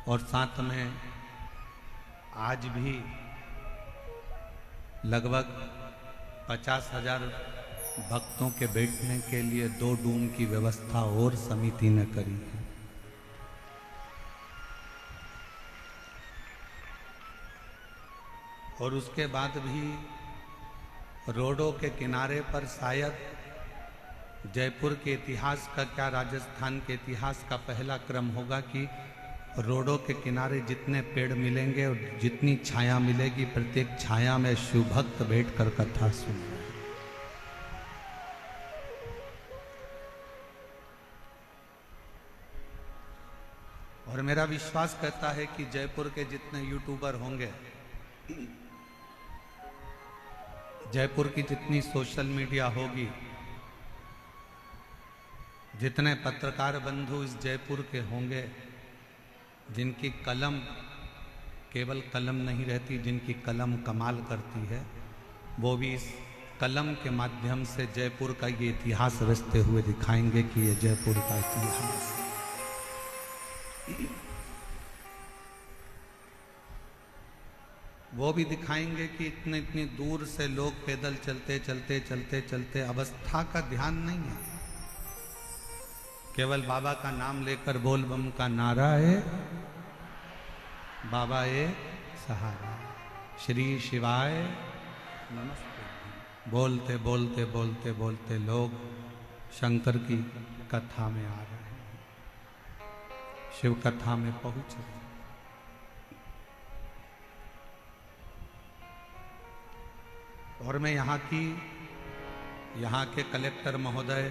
और साथ में आज भी लगभग 50,000 भक्तों के बैठने के लिए 2 डूम की व्यवस्था और समिति ने करी है। और उसके बाद भी रोडों के किनारे पर शायद जयपुर के इतिहास का क्या राजस्थान के इतिहास का पहला क्रम होगा कि रोडों के किनारे जितने पेड़ मिलेंगे और जितनी छाया मिलेगी, प्रत्येक छाया में शिव भक्त बैठकर कथा सुन रहे हैं। और मेरा विश्वास कहता है कि जयपुर के जितने यूट्यूबर होंगे, जयपुर की जितनी सोशल मीडिया होगी, जितने पत्रकार बंधु इस जयपुर के होंगे, जिनकी कलम केवल कलम नहीं रहती, जिनकी कलम कमाल करती है, वो भी इस कलम के माध्यम से जयपुर का ये इतिहास रचते हुए दिखाएंगे कि ये जयपुर का इतिहास। वो भी दिखाएंगे कि इतनी दूर से लोग पैदल चलते चलते चलते चलते अवस्था का ध्यान नहीं है, केवल बाबा का नाम लेकर बोल बम का नारा है, बाबा ए सहारा, श्री शिवाय नमस्ते। बोलते बोलते बोलते बोलते लोग शंकर की कथा में आ रहे हैं, शिव कथा में पहुंच रहे हैं। और मैं यहाँ के कलेक्टर महोदय,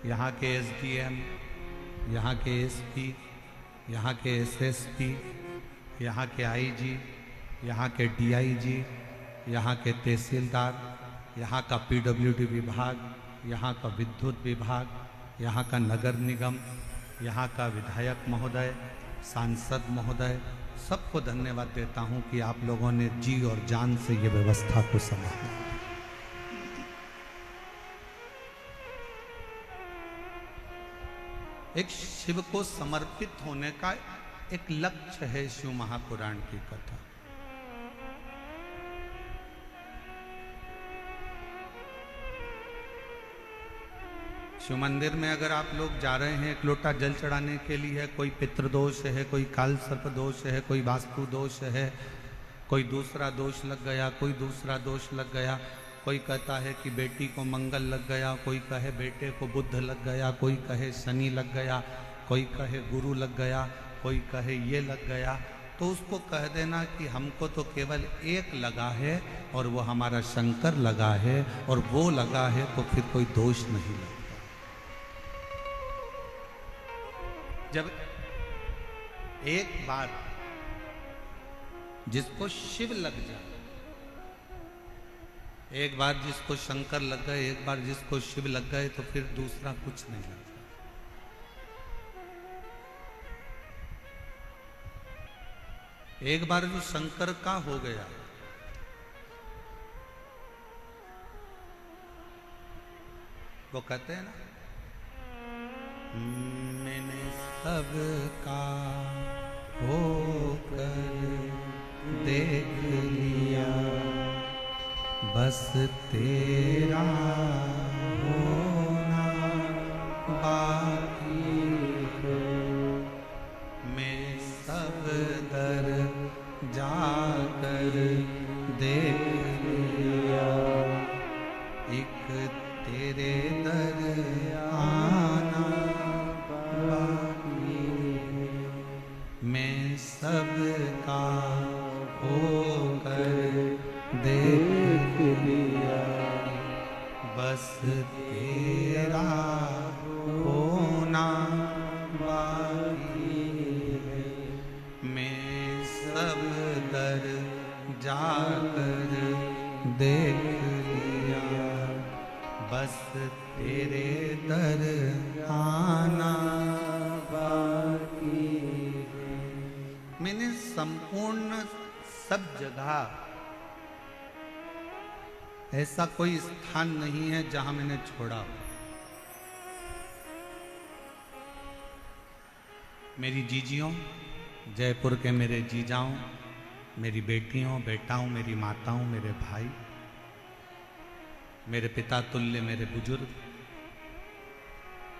यहाँ के एसडीएम, यहाँ के एसपी, यहाँ के एसएसपी, यहाँ के आईजी, यहाँ के डीआईजी, यहाँ के तहसीलदार, यहाँ का पीडब्ल्यूडी विभाग, यहाँ का विद्युत विभाग, यहाँ का नगर निगम, यहाँ का विधायक महोदय, सांसद महोदय, सबको धन्यवाद देता हूँ कि आप लोगों ने जी और जान से ये व्यवस्था को संभाला। एक शिव को समर्पित होने का एक लक्ष्य है शिव महापुराण की कथा। शिव मंदिर में अगर आप लोग जा रहे हैं एक लोटा जल चढ़ाने के लिए, कोई पितृदोष है, कोई काल सर्प दोष है, कोई वास्तु दोष है, कोई दूसरा दोष लग गया, कोई दूसरा दोष लग गया, कोई कहता है कि बेटी को मंगल लग गया, कोई कहे बेटे को बुध लग गया, कोई कहे शनि लग गया, कोई कहे गुरु लग गया, कोई कहे ये लग गया, तो उसको कह देना कि हमको तो केवल एक लगा है और वो हमारा शंकर लगा है, और वो लगा है तो फिर कोई दोष नहीं लगा। जब एक बार जिसको शिव लग जाए, एक बार जिसको शंकर लग गए, एक बार जिसको शिव लग गए, तो फिर दूसरा कुछ नहीं लगता। एक बार जो शंकर का हो गया, वो कहते हैं ना, मैंने सबका होकर देख लिया, बस तेरा होना बाकी है, मैं सब दर जाकर देख लिया, एक तेरे दर आना बाकी है, मैं सबका होकर देख लिया, बस तेरा होना बाकी है, मैं सब दर जाकर देख लिया, बस तेरे दर आना बाकी है। मैंने संपूर्ण सब जगह, ऐसा कोई स्थान नहीं है जहां मैंने छोड़ा। मेरी जीजियों, जयपुर के मेरे जीजाओं, मेरी बेटियों, बेटाओं, मेरी माताओं, मेरे भाई, मेरे पिता तुल्य मेरे बुजुर्ग,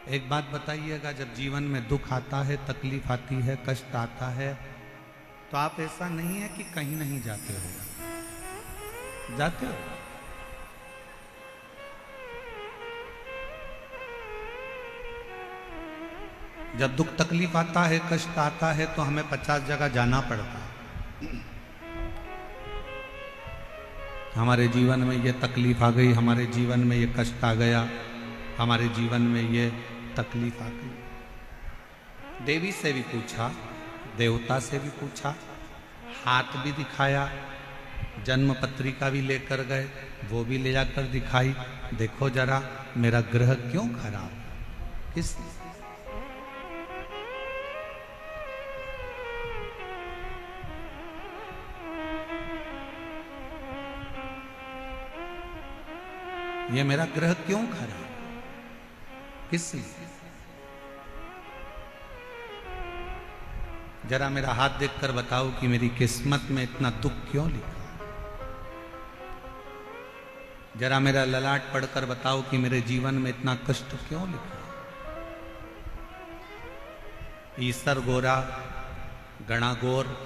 एक बात बताइएगा, जब जीवन में दुख आता है, तकलीफ आती है, कष्ट आता है, तो आप ऐसा नहीं है कि कहीं नहीं जाते हो, जाते हो। जब दुख तकलीफ आता है, कष्ट आता है, तो हमें 50 जगह जाना पड़ता है। हमारे जीवन में ये तकलीफ आ गई, हमारे जीवन में ये कष्ट आ गया, हमारे जीवन में ये तकलीफ आ गई। देवी से भी पूछा, देवता से भी पूछा, हाथ भी दिखाया, जन्म पत्रिका भी लेकर गए, वो भी ले जाकर दिखाई, देखो जरा मेरा ग्रह क्यों खराब, किस ये मेरा ग्रह क्यों खराब, किस लिए? जरा मेरा हाथ देखकर बताओ कि मेरी किस्मत में इतना दुख क्यों लिखा। जरा मेरा ललाट पढ़कर बताओ कि मेरे जीवन में इतना कष्ट क्यों लिखा। ईसर गोरा गणागोर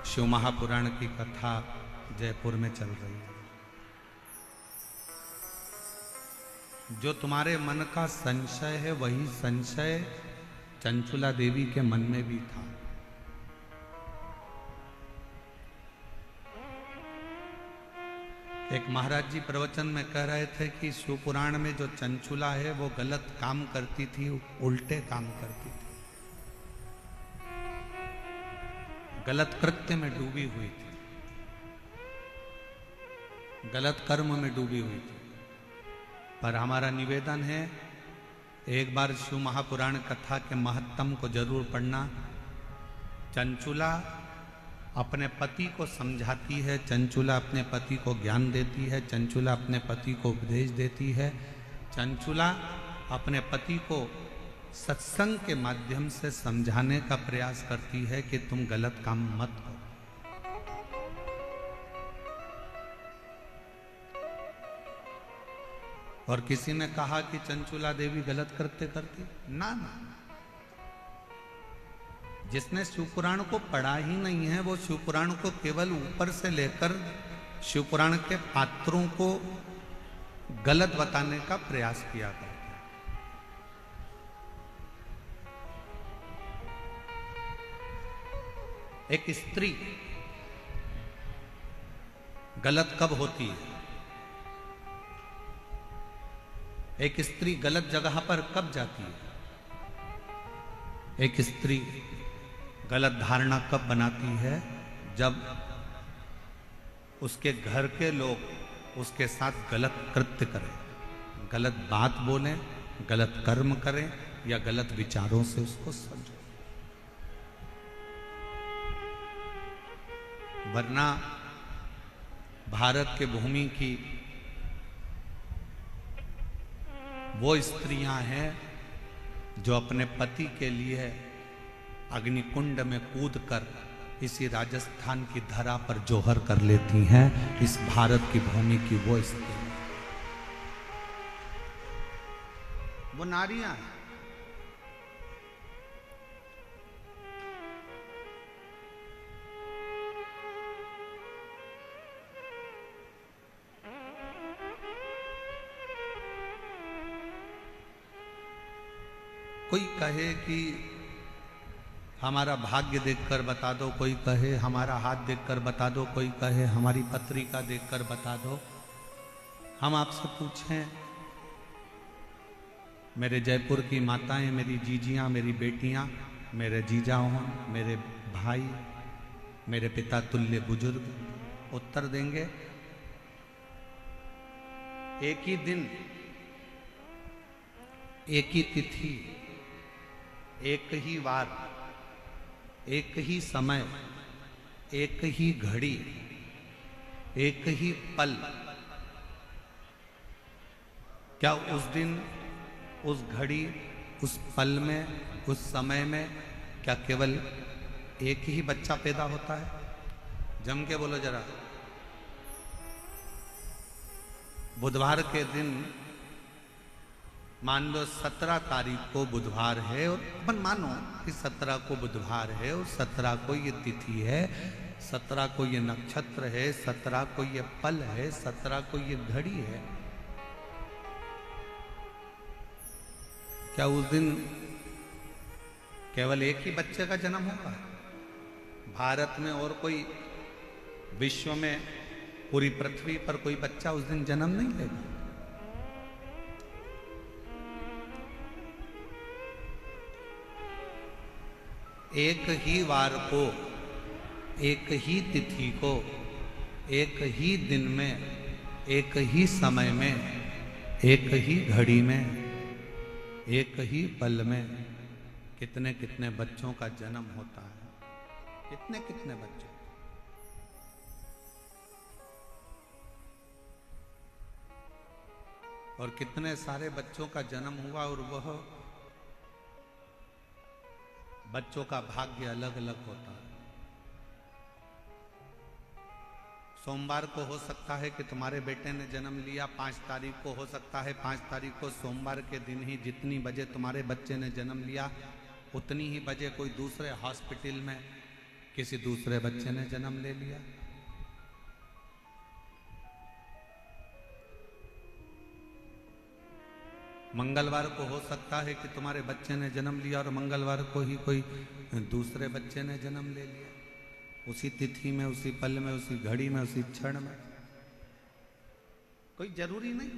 शिव महापुराण की कथा जयपुर में चल रही है। जो तुम्हारे मन का संशय है, वही संशय चंचुला देवी के मन में भी था। एक महाराज जी प्रवचन में कह रहे थे कि शिव पुराण में जो चंचुला है वो गलत काम करती थी, उल्टे काम करती थी, गलत कृत्य में डूबी हुई थी, गलत कर्म में डूबी हुई थी। पर हमारा निवेदन है, एक बार शिव महापुराण कथा के महत्तम को जरूर पढ़ना। चंचुला अपने पति को समझाती है, चंचुला अपने पति को ज्ञान देती है, चंचुला अपने पति को उपदेश देती है, चंचुला अपने पति को सत्संग के माध्यम से समझाने का प्रयास करती है कि तुम गलत काम मत करो। और किसी ने कहा कि चंचुला देवी गलत करते करती, ना ना, जिसने शिवपुराण को पढ़ा ही नहीं है वो शिवपुराण को केवल ऊपर से लेकर शिवपुराण के पात्रों को गलत बताने का प्रयास किया करता है। एक स्त्री गलत कब होती है? एक स्त्री गलत जगह पर कब जाती है? एक स्त्री गलत धारणा कब बनाती है? जब उसके घर के लोग उसके साथ गलत कृत्य करें, गलत बात बोलें, गलत कर्म करें या गलत विचारों से उसको समझें। वरना भारत के भूमि की वो स्त्रियां हैं जो अपने पति के लिए अग्निकुंड में कूदकर इसी राजस्थान की धरा पर जोहर कर लेती हैं। इस भारत की भूमि की वो स्त्री, वो नारियां हैं। कोई कहे कि हमारा भाग्य देखकर बता दो, कोई कहे हमारा हाथ देखकर बता दो, कोई कहे हमारी पत्रिका देखकर बता दो। हम आपसे पूछें, मेरे जयपुर की माताएं, मेरी जीजियां, मेरी बेटियां, मेरे जीजाओं, मेरे भाई, मेरे पिता तुल्य बुजुर्ग उत्तर देंगे। एक ही दिन, एक ही तिथि, एक ही वार, एक ही समय, एक ही घड़ी, एक ही पल, क्या उस दिन, उस घड़ी, उस पल में, उस समय में क्या केवल एक ही बच्चा पैदा होता है? जम के बोलो जरा। बुधवार के दिन मान लो 17 तारीख को बुधवार है, और अपन मानो कि 17 को बुधवार है और 17 को ये तिथि है, 17 को ये नक्षत्र है, 17 को ये पल है, 17 को ये घड़ी है। क्या उस दिन केवल एक ही बच्चे का जन्म होगा? भारत में और कोई, विश्व में, पूरी पृथ्वी पर कोई बच्चा उस दिन जन्म नहीं लेगा। एक ही वार को, एक ही तिथि को, एक ही दिन में, एक ही समय में, एक ही घड़ी में, एक ही पल में कितने कितने बच्चों का जन्म होता है। कितने कितने बच्चों। और कितने सारे बच्चों का जन्म हुआ, और वह बच्चों का भाग्य अलग अलग होता है। सोमवार को हो सकता है कि तुम्हारे बेटे ने जन्म लिया, 5 तारीख को हो सकता है, 5 तारीख को सोमवार के दिन ही जितनी बजे तुम्हारे बच्चे ने जन्म लिया, उतनी ही बजे कोई दूसरे हॉस्पिटल में किसी दूसरे बच्चे ने जन्म ले लिया। मंगलवार को हो सकता है कि तुम्हारे बच्चे ने जन्म लिया और मंगलवार को ही कोई दूसरे बच्चे ने जन्म ले लिया, उसी तिथि में, उसी पल में, उसी घड़ी में, उसी क्षण में। कोई जरूरी नहीं।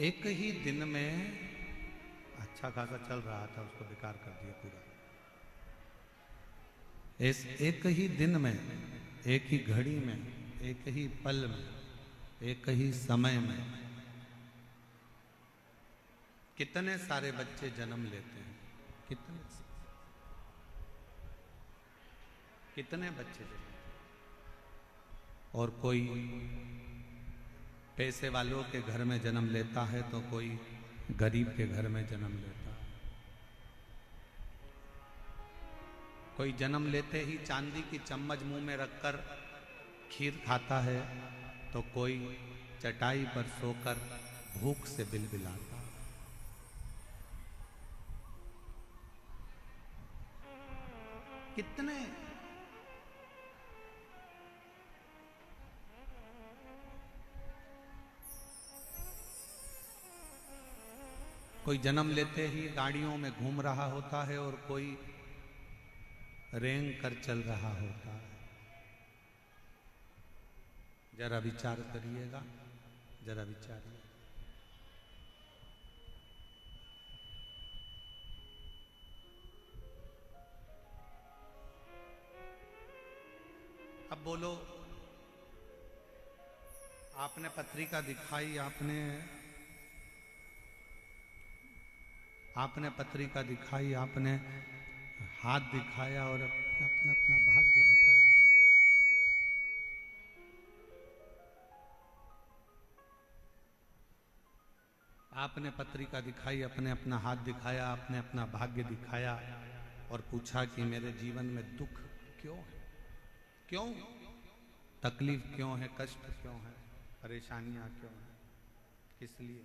एक ही दिन में अच्छा खासा चल रहा था, उसको बेकार कर दिया पूरा। इस एक ही दिन में, एक ही घड़ी में, एक ही पल में, एक ही समय में कितने सारे बच्चे जन्म लेते हैं। कितने बच्चे जन्म। और कोई पैसे वालों के घर में जन्म लेता है तो कोई गरीब के घर में जन्म लेता है। कोई जन्म लेते ही चांदी की चम्मच मुंह में रखकर खीर खाता है, तो कोई चटाई पर सोकर भूख से बिलबिलाता। कितने कोई जन्म लेते ही गाड़ियों में घूम रहा होता है और कोई रेंग कर चल रहा होता है। जरा विचार करिएगा, जरा विचारिए। अब बोलो, आपने पत्रिका दिखाई, आपने पत्रिका दिखाई, आपने हाथ दिखाया और अपना अपना भाग्य बताया। आपने पत्रिका दिखाई, अपने अपना हाथ दिखाया, आपने अपना भाग्य दिखाया और पूछा कि मेरे जीवन में दुख क्यों है, क्यों तकलीफ क्यों है, कष्ट क्यों है, परेशानियां क्यों है, किस लिए।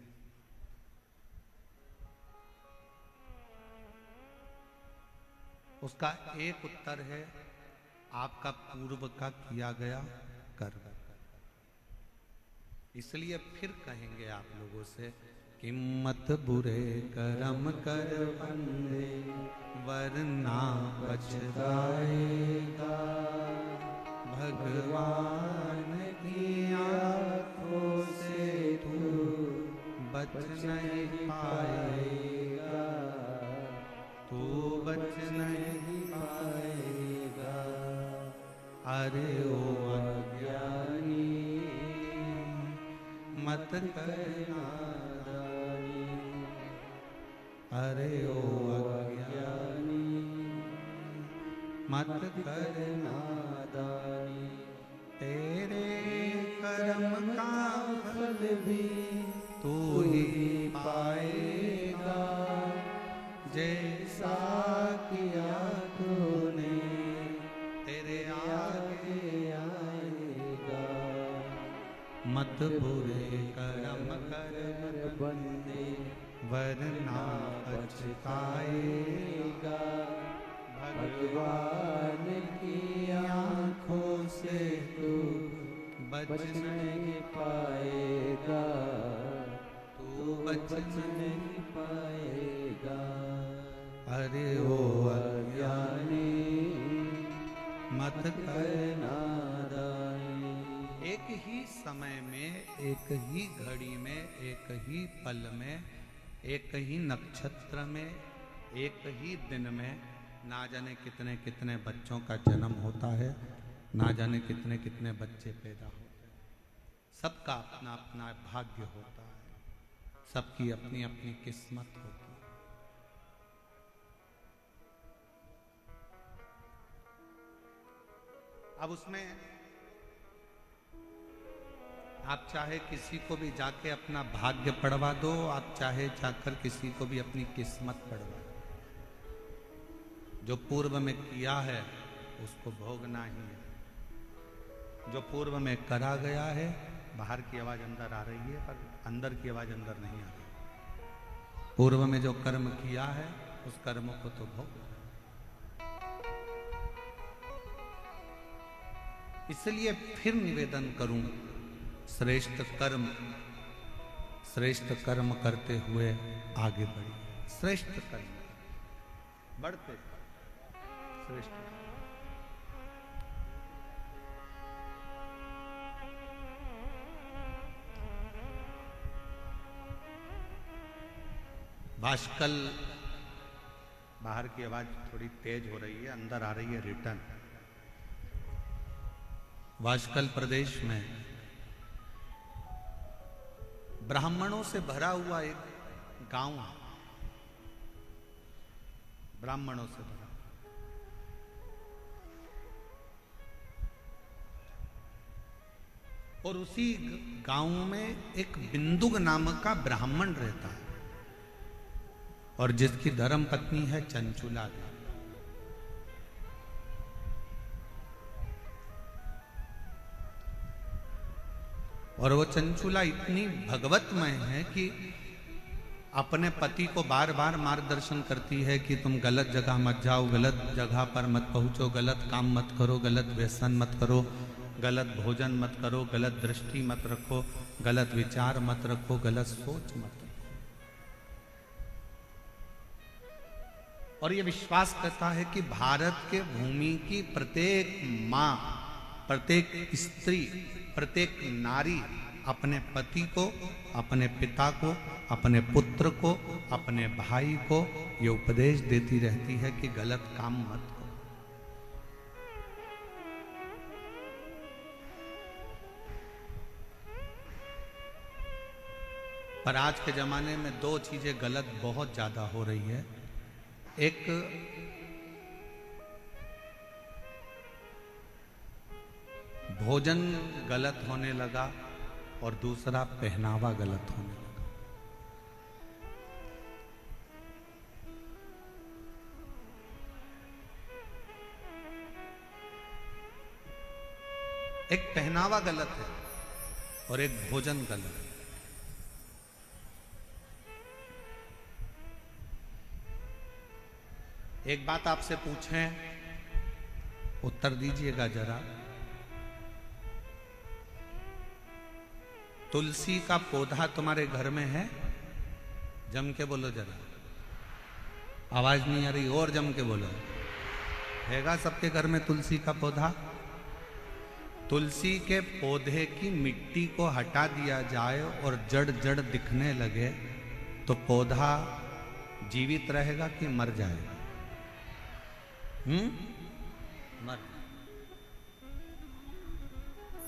उसका एक उत्तर है, आपका पूर्व का किया गया कर्म। इसलिए फिर कहेंगे आप लोगों से कि मत बुरे कर्म कर बंदे वरना पछताएगा, भगवान की आंखों से तू बच नहीं पाएगा, तू बच नहीं पाएगा। अरे ओ अज्ञानी मत करना दानी, अरे ओ अज्ञानी मत करना दानी। तेरे कर्म का फल फल भी तू ही पाएगा, जैसा किया तूने तेरे आगे आएगा। मत बुरे कर्म कर बंदे वरना पछताएगा। भगवान की आँखों से तू बच नहीं पाएगा, तू बच नहीं पाएगा। अरे ओ अज्ञानी मत कर नादानी। एक ही समय में, एक ही घड़ी में, एक ही पल में, एक ही नक्षत्र में, एक ही दिन में ना जाने कितने कितने बच्चों का जन्म होता है, ना जाने कितने कितने बच्चे पैदा होते हैं। सबका अपना अपना भाग्य होता है, सबकी अपनी अपनी किस्मत होती है। अब उसमें आप चाहे किसी को भी जाके अपना भाग्य पढ़वा दो, आप चाहे जाकर किसी को भी अपनी किस्मत पढ़वा दो, जो पूर्व में किया है उसको भोगना ही है। जो पूर्व में करा गया है, बाहर की आवाज अंदर आ रही है पर अंदर की आवाज अंदर नहीं आ रही। पूर्व में जो कर्म किया है उस कर्म को तो भोगो। इसलिए फिर निवेदन करूं, श्रेष्ठ कर्म करते हुए आगे बढ़िए। श्रेष्ठ कर्म बढ़ते श्रेष्ठ। भाष्कल, बाहर की आवाज थोड़ी तेज हो रही है, अंदर आ रही है रिटर्न। भाष्कल प्रदेश में ब्राह्मणों से भरा हुआ एक गांव है, ब्राह्मणों से भरा। और उसी गांव में एक बिंदुक नामक का ब्राह्मण रहता है और जिसकी धर्म पत्नी है चंचुला देवी। और वो चंचुला इतनी भगवतमय है कि अपने पति को बार बार मार्गदर्शन करती है कि तुम गलत जगह मत जाओ, गलत जगह पर मत पहुंचो, गलत काम मत करो, गलत व्यसन मत करो, गलत भोजन मत करो, गलत दृष्टि मत रखो, गलत विचार मत रखो, गलत सोच मत रखो। और ये विश्वास करता है कि भारत के भूमि की प्रत्येक माँ, प्रत्येक स्त्री, प्रत्येक नारी अपने पति को, अपने पिता को, अपने पुत्र को, अपने भाई को ये उपदेश देती रहती है कि गलत काम मत करो। पर आज के जमाने में दो चीजें गलत बहुत ज्यादा हो रही है। एक भोजन गलत होने लगा और दूसरा पहनावा गलत होने लगा। एक पहनावा गलत है और एक भोजन गलत है। एक बात आपसे पूछें, उत्तर दीजिएगा जरा। तुलसी का पौधा तुम्हारे घर में है? जम के बोलो जरा, आवाज नहीं आ रही, और जम के बोलो। हैगा सबके घर में तुलसी का पौधा? तुलसी के पौधे की मिट्टी को हटा दिया जाए और जड़ जड़ दिखने लगे तो पौधा जीवित रहेगा कि मर जाएगा? मर।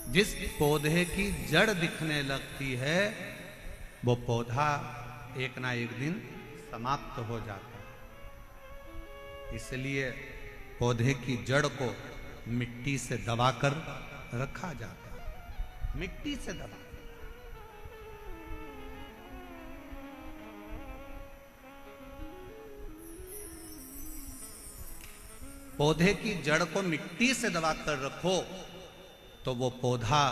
जिस पौधे की जड़ दिखने लगती है वो पौधा एक ना एक दिन समाप्त हो जाता है। इसलिए पौधे की जड़ को मिट्टी से दबाकर रखा जाता है, मिट्टी से दबा। पौधे की जड़ को मिट्टी से दबा कर रखो तो वो पौधा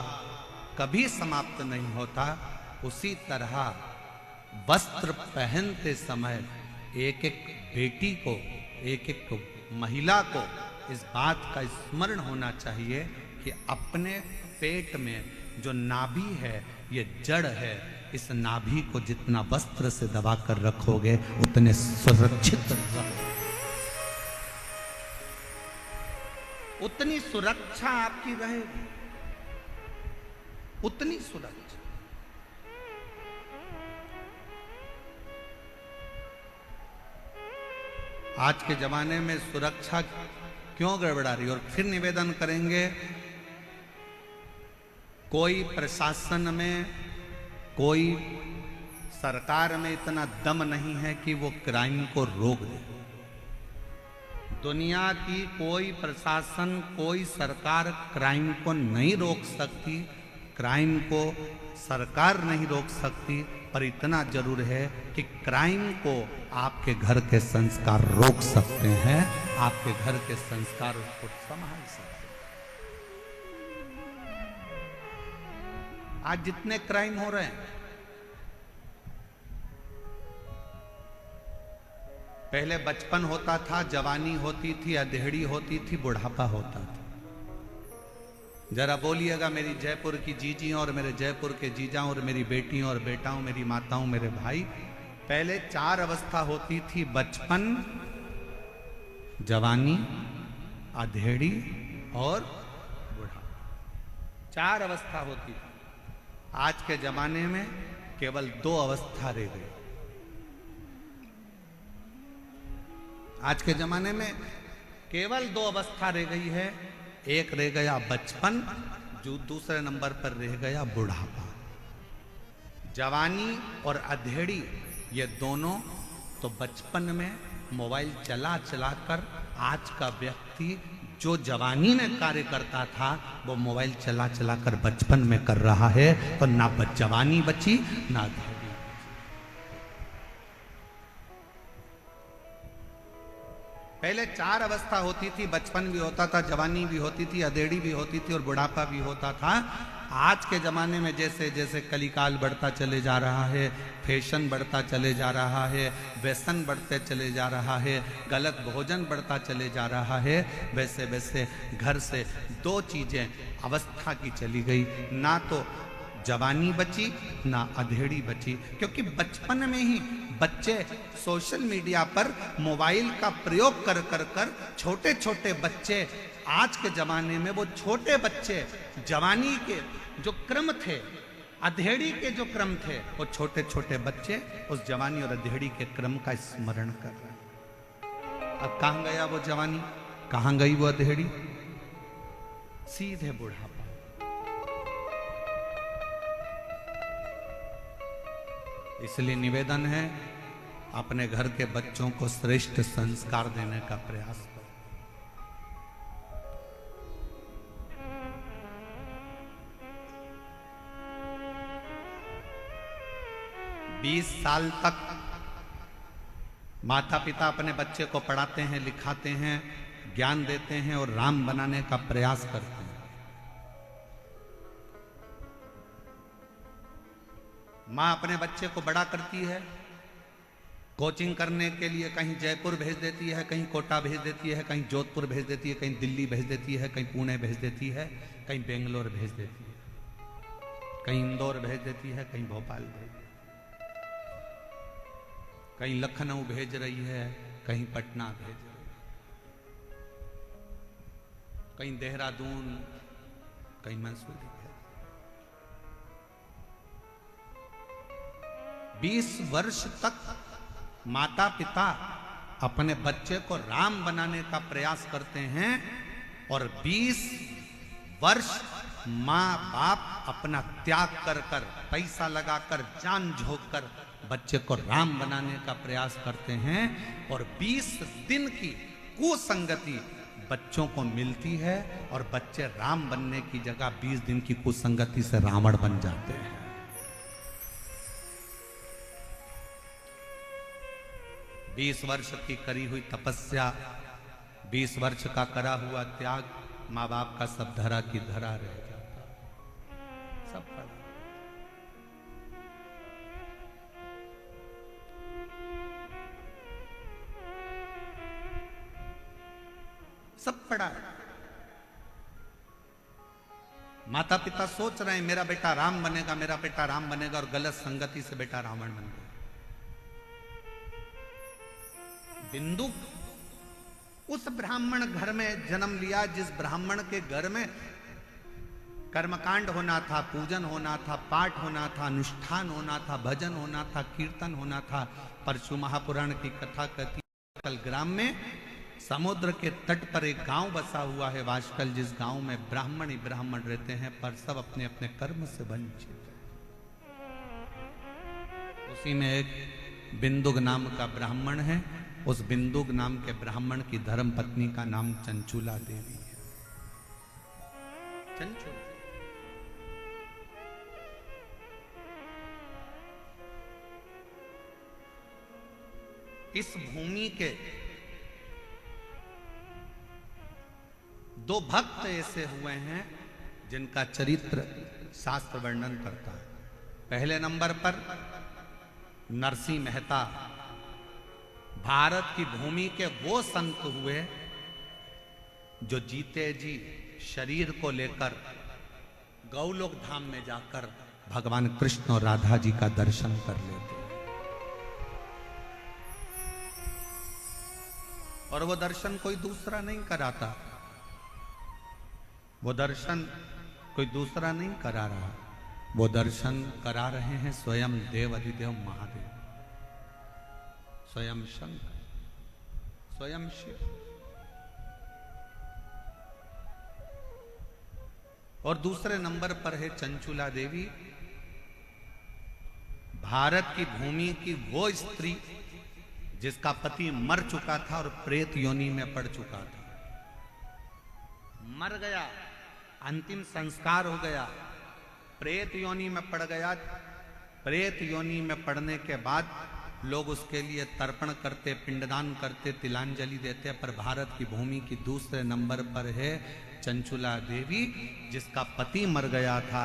कभी समाप्त नहीं होता। उसी तरह वस्त्र पहनते समय एक एक बेटी को, एक एक महिला को इस बात का स्मरण होना चाहिए कि अपने पेट में जो नाभि है, ये जड़ है, इस नाभि को जितना वस्त्र से दबा कर रखोगे उतने सुरक्षित रहोगे, उतनी सुरक्षा आपकी रहेगी, उतनी सुरक्षा। आज के जमाने में सुरक्षा क्यों गड़बड़ा रही? और फिर निवेदन करेंगे, कोई प्रशासन में, कोई सरकार में इतना दम नहीं है कि वो क्राइम को रोक दे। दुनिया की कोई प्रशासन, कोई सरकार क्राइम को नहीं रोक सकती, क्राइम को सरकार नहीं रोक सकती, पर इतना जरूर है कि क्राइम को आपके घर के संस्कार रोक सकते हैं, आपके घर के संस्कार उसको संभाल सकते हैं। आज जितने क्राइम हो रहे हैं, पहले बचपन होता था, जवानी होती थी, अधेड़ी होती थी, बुढ़ापा होता था। जरा बोलिएगा मेरी जयपुर की जीजी और मेरे जयपुर के जीजा और मेरी बेटियों और बेटाओं, मेरी माताओं, मेरे भाई, पहले 4 अवस्था होती थी, बचपन, जवानी, अधेड़ी और बुढ़ापा। 4 अवस्था होती थी। आज के जमाने में केवल 2 अवस्था रह गई। आज के जमाने में केवल 2 अवस्था रह गई है। एक रह गया बचपन, जो दूसरे नंबर पर रह गया बुढ़ापा। जवानी और अधेड़ी ये दोनों तो बचपन में मोबाइल चला चला कर आज का व्यक्ति जो जवानी में कार्य करता था वो मोबाइल चला चला कर बचपन में कर रहा है, तो ना जवानी बची ना अधेड़ी। पहले 4 अवस्था होती थी, बचपन भी होता था, जवानी भी होती थी, अधेड़ी भी होती थी और बुढ़ापा भी होता था। आज के ज़माने में जैसे जैसे कलिकाल बढ़ता चले जा रहा है, फैशन बढ़ता चले जा रहा है, व्यसन बढ़ते चले जा रहा है, गलत भोजन बढ़ता चले जा रहा है, वैसे वैसे घर से 2 चीज़ें अवस्था की चली गई, ना तो जवानी बची ना अधेड़ी बची। क्योंकि बचपन में ही बच्चे सोशल मीडिया पर मोबाइल का प्रयोग कर कर कर छोटे छोटे बच्चे, आज के जमाने में वो छोटे बच्चे जवानी के जो क्रम थे, अधेड़ी के जो क्रम थे, वो छोटे छोटे बच्चे उस जवानी और अधेड़ी के क्रम का स्मरण कर रहे हैं। अब कहां गया वो जवानी, कहां गई वो अधेड़ी? सीधे बुढ़ापा। इसलिए निवेदन है, अपने घर के बच्चों को श्रेष्ठ संस्कार देने का प्रयास करो। 20 साल तक माता पिता अपने बच्चे को पढ़ाते हैं, लिखाते हैं, ज्ञान देते हैं और राम बनाने का प्रयास करते हैं। माँ अपने बच्चे को बड़ा करती है, कोचिंग करने के लिए कहीं जयपुर भेज देती है, कहीं कोटा भेज देती है, कहीं जोधपुर भेज देती है, कहीं दिल्ली भेज देती है, कहीं पुणे भेज देती है, कहीं बेंगलोर भेज देती है, कहीं इंदौर भेज देती है, कहीं भोपाल भेज देती है, कहीं लखनऊ भेज रही है, कहीं पटना भेज रही है, कहीं देहरादून, कहीं मंसूरी। 20 वर्ष तक माता पिता अपने बच्चे को राम बनाने का प्रयास करते हैं और 20 वर्ष माँ बाप अपना त्याग कर कर, पैसा लगाकर, जान झोंक कर बच्चे को राम बनाने का प्रयास करते हैं और 20 दिन की कुसंगति बच्चों को मिलती है और बच्चे राम बनने की जगह 20 दिन की कुसंगति से रावण बन जाते हैं। 20 वर्ष की करी हुई तपस्या 20 वर्ष का करा हुआ त्याग माँ बाप का सब धरा की धरा रह जाता, सब पड़ा। सब पड़ा है। माता पिता सोच रहे हैं मेरा बेटा राम बनेगा, मेरा बेटा राम बनेगा, और गलत संगति से बेटा रावण बन गया। बिंदु उस ब्राह्मण घर में जन्म लिया जिस ब्राह्मण के घर में कर्मकांड होना था, पूजन होना था, पाठ होना था, अनुष्ठान होना था, भजन होना था, कीर्तन होना था। परशु महापुराण की कथा कहती है कल ग्राम में समुद्र के तट पर एक गांव बसा हुआ है वाशकल, जिस गांव में ब्राह्मण ही ब्राह्मण रहते हैं, पर सब अपने अपने कर्म से वंचित हैं। उसी में एक बिंदुक नाम का ब्राह्मण है। उस बिंदुक नाम के ब्राह्मण की धर्म पत्नी का नाम चंचुला देवी है। चंचुला इस भूमि के दो भक्त ऐसे हुए हैं जिनका चरित्र शास्त्र वर्णन करता है। पहले नंबर पर नरसिंह मेहता, भारत की भूमि के वो संत हुए जो जीते जी शरीर को लेकर गौलोक धाम में जाकर भगवान कृष्ण और राधा जी का दर्शन कर लेते, और वो दर्शन कोई दूसरा नहीं कराता, वो दर्शन कोई दूसरा नहीं करा रहा, वो दर्शन करा रहे हैं स्वयं देव अधिदेव महादेव, स्वयं शंकर, स्वयं शिव। और दूसरे नंबर पर है चंचुला देवी, भारत की भूमि की वो स्त्री जिसका पति मर चुका था और प्रेत योनि में पड़ चुका था, मर गया, अंतिम संस्कार हो गया, प्रेत योनि में पड़ गया। प्रेत योनि में पड़ने के बाद लोग उसके लिए तर्पण करते, पिंडदान करते, तिलांजलि देते, पर भारत की भूमि की दूसरे नंबर पर है चंचुला देवी, जिसका पति मर गया था,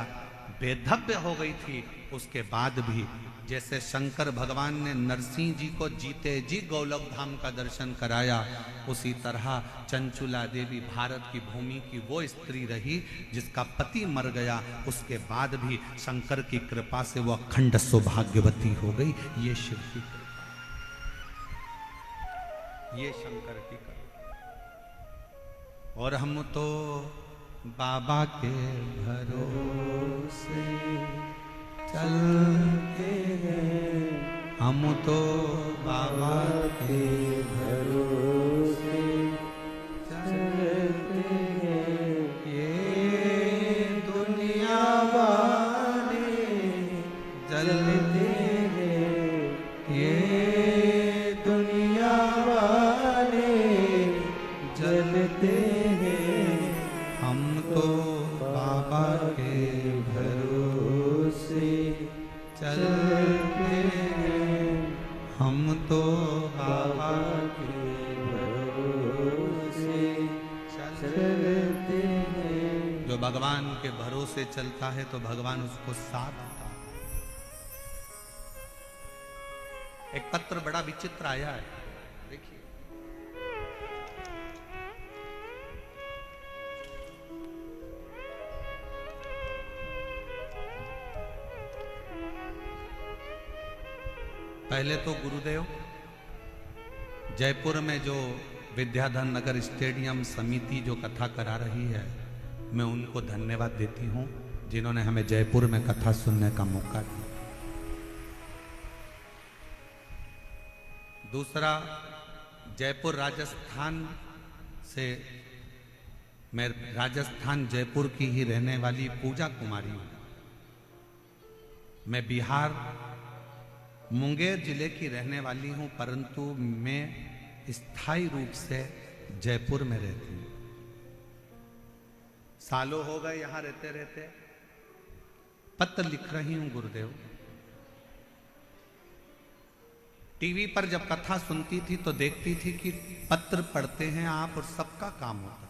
बेधव्य हो गई थी। उसके बाद भी जैसे शंकर भगवान ने नरसिंह जी को जीते जी गोलोक धाम का दर्शन कराया, उसी तरह चंचुला देवी भारत की भूमि की वो स्त्री रही जिसका पति मर गया, उसके बाद भी शंकर की कृपा से वो अखंड सौभाग्यवती हो गई। ये शिव की कृपा, ये शंकर की कृपा। और हम तो बाबा के भरोसे चलते हैं, हम तो बाबा के भरोसे चलते हैं, ये दुनिया वाले जलते हैं, ये दुनिया वाले जलते हैं, हम तो बाबा के भरोसे चलते हैं, हम तो बाबा के भरोसे चलते हैं। जो भगवान के भरोसे चलता है तो भगवान उसको साथ देता है। एक पत्र बड़ा विचित्र आया है, देखिए। पहले तो गुरुदेव जयपुर में जो विद्याधर नगर स्टेडियम समिति जो कथा करा रही है, मैं उनको धन्यवाद देती हूं जिन्होंने हमें जयपुर में कथा सुनने का मौका दिया। दूसरा, जयपुर राजस्थान से, मैं राजस्थान जयपुर की ही रहने वाली पूजा कुमारी हूं। मैं बिहार मुंगेर जिले की रहने वाली हूं, परंतु मैं स्थायी रूप से जयपुर में रहती हूं। सालों हो गए यहां रहते रहते। पत्र लिख रही हूं गुरुदेव, टीवी पर जब कथा सुनती थी तो देखती थी कि पत्र पढ़ते हैं आप और सबका काम होता है।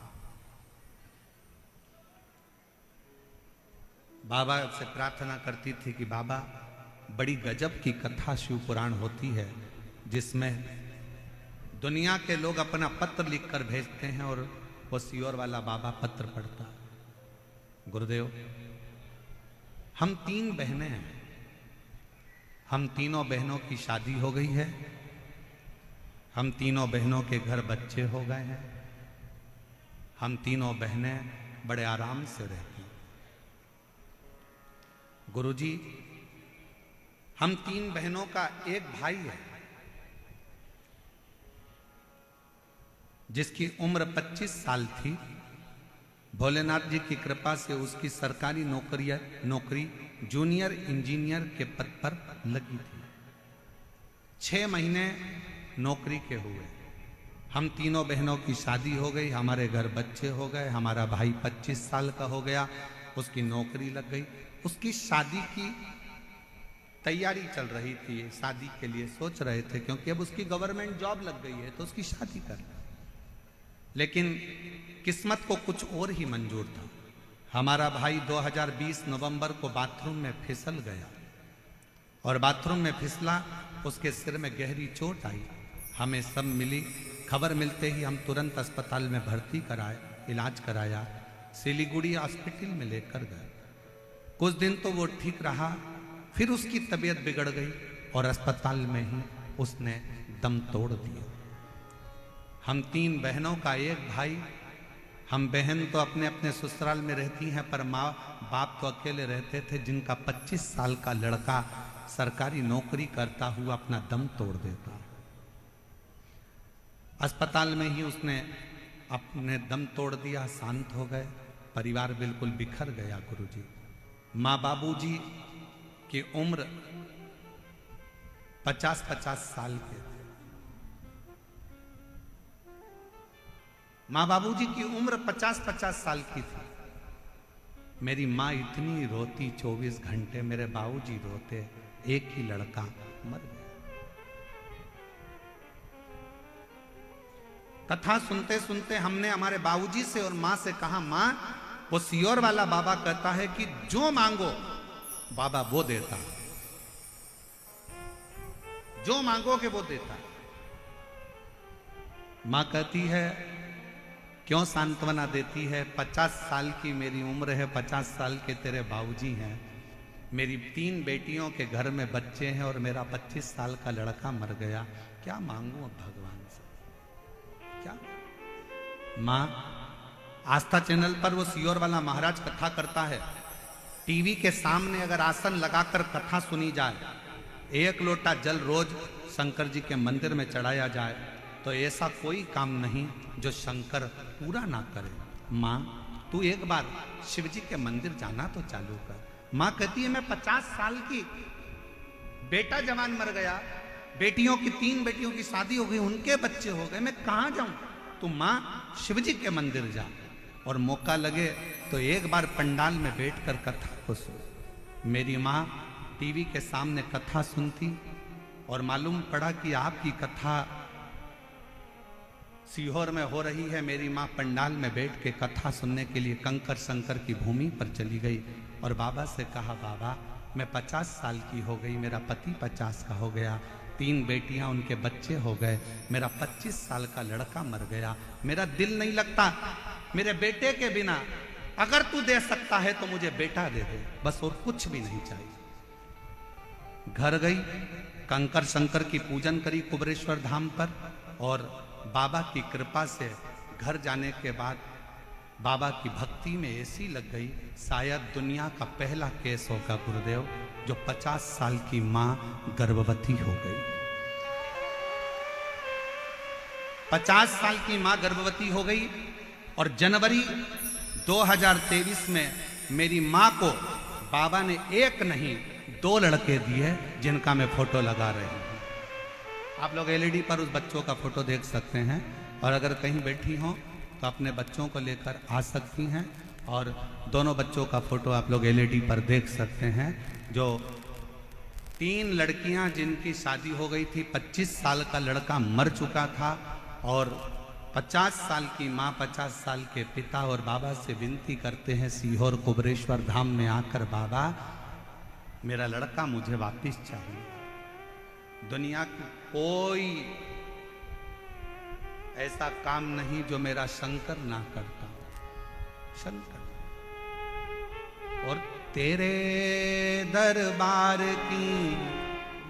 बाबा से प्रार्थना करती थी कि बाबा बड़ी गजब की कथा शिव पुराण होती है, जिसमें दुनिया के लोग अपना पत्र लिखकर भेजते हैं और वो सीहोर वाला बाबा पत्र पढ़ता है। गुरुदेव, हम 3 बहनें हैं, हम तीनों बहनों की शादी हो गई है, हम तीनों बहनों के घर बच्चे हो गए हैं, हम तीनों बहनें बड़े आराम से रहती हैं। गुरुजी, हम 3 बहनों का एक भाई है जिसकी उम्र 25 साल थी। भोलेनाथ जी की कृपा से उसकी सरकारी नौकरी जूनियर इंजीनियर के पद पर लगी थी। 6 महीने नौकरी के हुए, हम तीनों बहनों की शादी हो गई, हमारे घर बच्चे हो गए, हमारा भाई 25 साल का हो गया, उसकी नौकरी लग गई। उसकी शादी की तैयारी चल रही थी, शादी के लिए सोच रहे थे, क्योंकि अब उसकी गवर्नमेंट जॉब लग गई है तो उसकी शादी कर। लेकिन किस्मत को कुछ और ही मंजूर था। हमारा भाई 2020 नवंबर को बाथरूम में फिसल गया और बाथरूम में फिसला, उसके सिर में गहरी चोट आई। हमें सब मिली, खबर मिलते ही हम तुरंत अस्पताल में भर्ती कराए, इलाज कराया, सिलीगुड़ी हॉस्पिटल में लेकर गए। कुछ दिन तो वो ठीक रहा, फिर उसकी तबीयत बिगड़ गई और अस्पताल में ही उसने दम तोड़ दिया। हम 3 बहनों का एक भाई, हम बहन तो अपने अपने ससुराल में रहती हैं, पर माँ बाप तो अकेले रहते थे, जिनका 25 साल का लड़का सरकारी नौकरी करता हुआ अपना दम तोड़ देता। अस्पताल में ही उसने अपने दम तोड़ दिया, शांत हो गए, परिवार बिल्कुल बिखर गया। गुरुजी, माँ बाबूजी की उम्र 50-50 साल के थे। माँ बाबूजी की उम्र 50-50 साल की थी। मेरी माँ इतनी रोती 24 घंटे, मेरे बाबूजी रोते, एक ही लड़का मर गया। कथा सुनते सुनते हमने हमारे बाबूजी से और माँ से कहा, माँ वो सीहोर वाला बाबा कहता है कि जो मांगो बाबा वो देता, जो मांगोगे वो देता। माँ कहती है क्यों सांत्वना देती है, 50 साल की मेरी उम्र है, 50 साल के तेरे बाबूजी हैं, मेरी 3 बेटियों के घर में बच्चे हैं और मेरा 25 साल का लड़का मर गया, क्या मांगू अब भगवान से, क्या। माँ, आस्था चैनल पर वो सीहोर वाला महाराज कथा करता है, टीवी के सामने अगर आसन लगाकर कथा सुनी जाए, 1 लोटा जल रोज शंकर जी के मंदिर में चढ़ाया जाए, तो ऐसा कोई काम नहीं जो शंकर पूरा ना करे। माँ, तू एक बार शिव जी के मंदिर जाना तो चालू कर। माँ कहती है मैं 50 साल की, बेटा जवान मर गया, बेटियों की 3 बेटियों की शादी हो गई, उनके बच्चे हो गए, मैं कहाँ जाऊं। तू माँ शिव जी के मंदिर जा, और मौका लगे तो एक बार पंडाल में बैठकर कथा को सुन। मेरी माँ टीवी के सामने कथा सुनती और मालूम पड़ा कि आपकी कथा सीहोर में हो रही है। मेरी माँ पंडाल में बैठ के कथा सुनने के लिए कंकर शंकर की भूमि पर चली गई और बाबा से कहा, बाबा मैं 50 साल की हो गई, मेरा पति 50 का हो गया, 3 बेटियां उनके बच्चे हो गए, मेरा 25 साल का लड़का मर गया, मेरा दिल नहीं लगता मेरे बेटे के बिना, अगर तू दे सकता है तो मुझे बेटा दे दे, बस और कुछ भी नहीं चाहिए। घर गई, कंकर शंकर की पूजन करी कुबरेश्वर धाम पर, और बाबा की कृपा से घर जाने के बाद बाबा की भक्ति में ऐसी लग गई, शायद दुनिया का पहला केस होगा गुरुदेव जो 50 साल की मां गर्भवती हो गई। 50 साल की मां गर्भवती हो गई और जनवरी 2023 में मेरी मां को बाबा ने 1 नहीं 2 लड़के दिए, जिनका मैं फोटो लगा रही हूं। आप लोग एलईडी पर उस बच्चों का फोटो देख सकते हैं, और अगर कहीं बैठी हो तो अपने बच्चों को लेकर आ सकती हैं, और दोनों बच्चों का फोटो आप लोग एलईडी पर देख सकते हैं, जो 3 लड़कियां जिनकी शादी हो गई थी, 25 साल का लड़का मर चुका था और 50 साल की माँ 50 साल के पिता और बाबा से विनती करते हैं सीहोर कुबरेश्वर धाम में आकर, बाबा मेरा लड़का मुझे वापिस चाहिए। दुनिया की कोई ऐसा काम नहीं जो मेरा शंकर ना करता। शंकर और तेरे दरबार की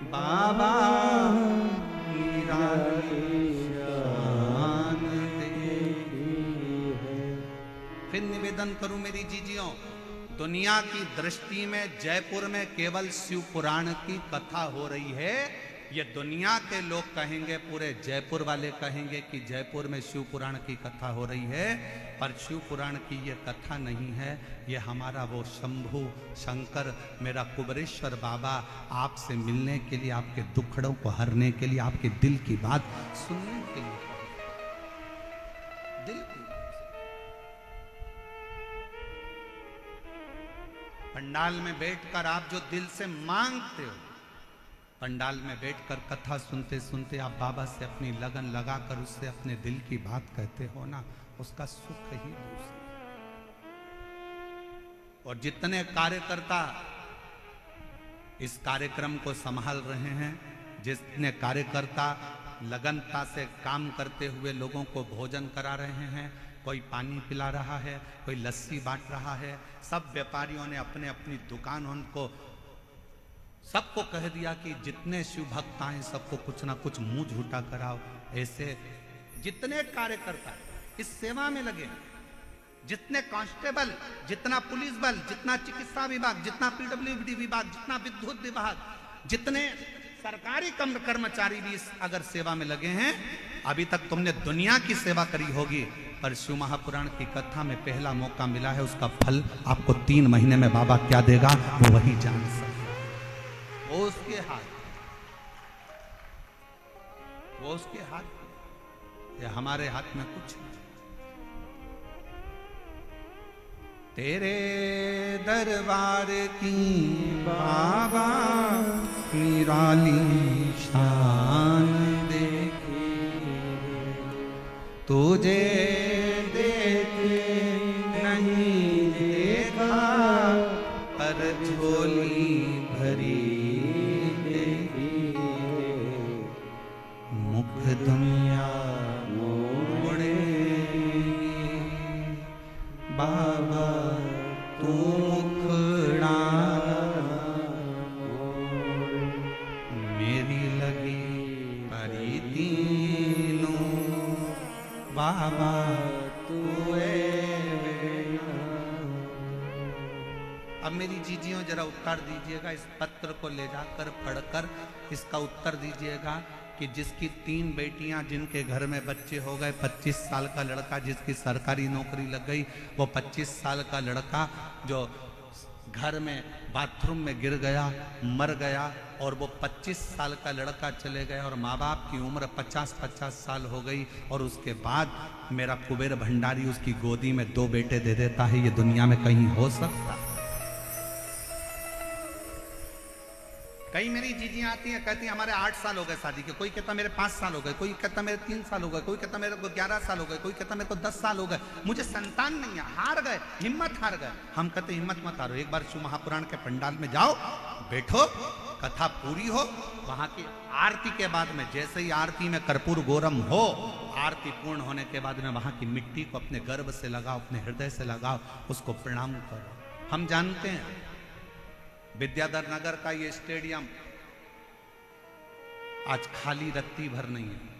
बाबा फिर निवेदन करूं मेरी जीजियों, दुनिया की दृष्टि में जयपुर में केवल शिव पुराण की कथा हो रही है। ये दुनिया के लोग कहेंगे, पूरे जयपुर वाले कहेंगे कि जयपुर में शिव पुराण की कथा हो रही है, पर शिव पुराण की ये कथा नहीं है। ये हमारा वो शंभु शंकर, मेरा कुबरेश्वर बाबा आपसे मिलने के लिए, आपके दुखड़ों को हरने के लिए, आपके दिल की बात सुनने के लिए, दिल की पंडाल में बैठकर आप जो दिल से मांगते हो, पंडाल में बैठकर कथा सुनते सुनते आप बाबा से अपनी लगन लगाकर उससे अपने दिल की बात कहते हो ना, उसका सुख ही दूसरा। और जितने कार्यकर्ता इस कार्यक्रम को संभाल रहे हैं, जितने कार्यकर्ता लगनता से काम करते हुए लोगों को भोजन करा रहे हैं, कोई पानी पिला रहा है, कोई लस्सी बांट रहा है, सब व्यापारियों ने अपने अपनी दुकान उनको सबको कह दिया कि जितने शिव भक्त आए सबको कुछ ना कुछ मुंह झूठा कराओ। ऐसे जितने कार्यकर्ता इस सेवा में लगे, जितने कांस्टेबल, जितना पुलिस बल, जितना चिकित्सा विभाग, जितना पीडब्ल्यूडी विभाग, जितना विद्युत विभाग, जितने सरकारी कर्मचारी भी इस अगर सेवा में लगे हैं, अभी तक तुमने दुनिया की सेवा करी होगी, पर शिव महापुराण की कथा में पहला मौका मिला है, उसका फल आपको 3 महीने में बाबा क्या देगा वो वही जान सकता। वो उसके हाथ, वो उसके हाथ, ये हमारे हाथ में कुछ नहीं। तेरे दरबार की बाबा निराली शान देखी, तुझे देखे नहीं देखा, पर झोली भरी देखी, मुख दुनिया मोड़ेगी, बाबा तू मुखड़ा मेरी लगी परी तीनों, बाबा तू अब मेरी जीजियों जरा उत्तर दीजिएगा, इस पत्र को ले जाकर पढ़कर इसका उत्तर दीजिएगा कि जिसकी 3 बेटियां, जिनके घर में बच्चे हो गए, 25 साल का लड़का जिसकी सरकारी नौकरी लग गई, वो 25 साल का लड़का जो घर में बाथरूम में गिर गया, मर गया, और वो 25 साल का लड़का चले गए और माँ बाप की उम्र 50-50 साल हो गई, और उसके बाद मेरा कुबेर भंडारी उसकी गोदी में 2 बेटे दे देता है। ये दुनिया में कहीं हो सकता? कई मेरी जीजियां आती हैं, कहती हैं हमारे 8 साल हो गए शादी के, कोई कहता मेरे 5 साल हो गए, कोई कहता मेरे 3 साल हो गए, कोई कहता मेरे को 11 साल हो गए, कोई कहता मेरे को 10 साल हो गए, मुझे संतान नहीं है, हार गए, हिम्मत हार गए। हम कहते हिम्मत मत हारो, एक बार शिव महापुराण के पंडाल में जाओ, बैठो, कथा पूरी हो, वहां की आरती के बाद में, जैसे ही आरती में कर्पूर गौरम हो, आरती पूर्ण होने के बाद में वहां की मिट्टी को अपने गर्भ से लगाओ, अपने हृदय से लगाओ, उसको प्रणाम करो। हम जानते हैं विद्याधर नगर का ये स्टेडियम आज खाली रत्ती भर नहीं है।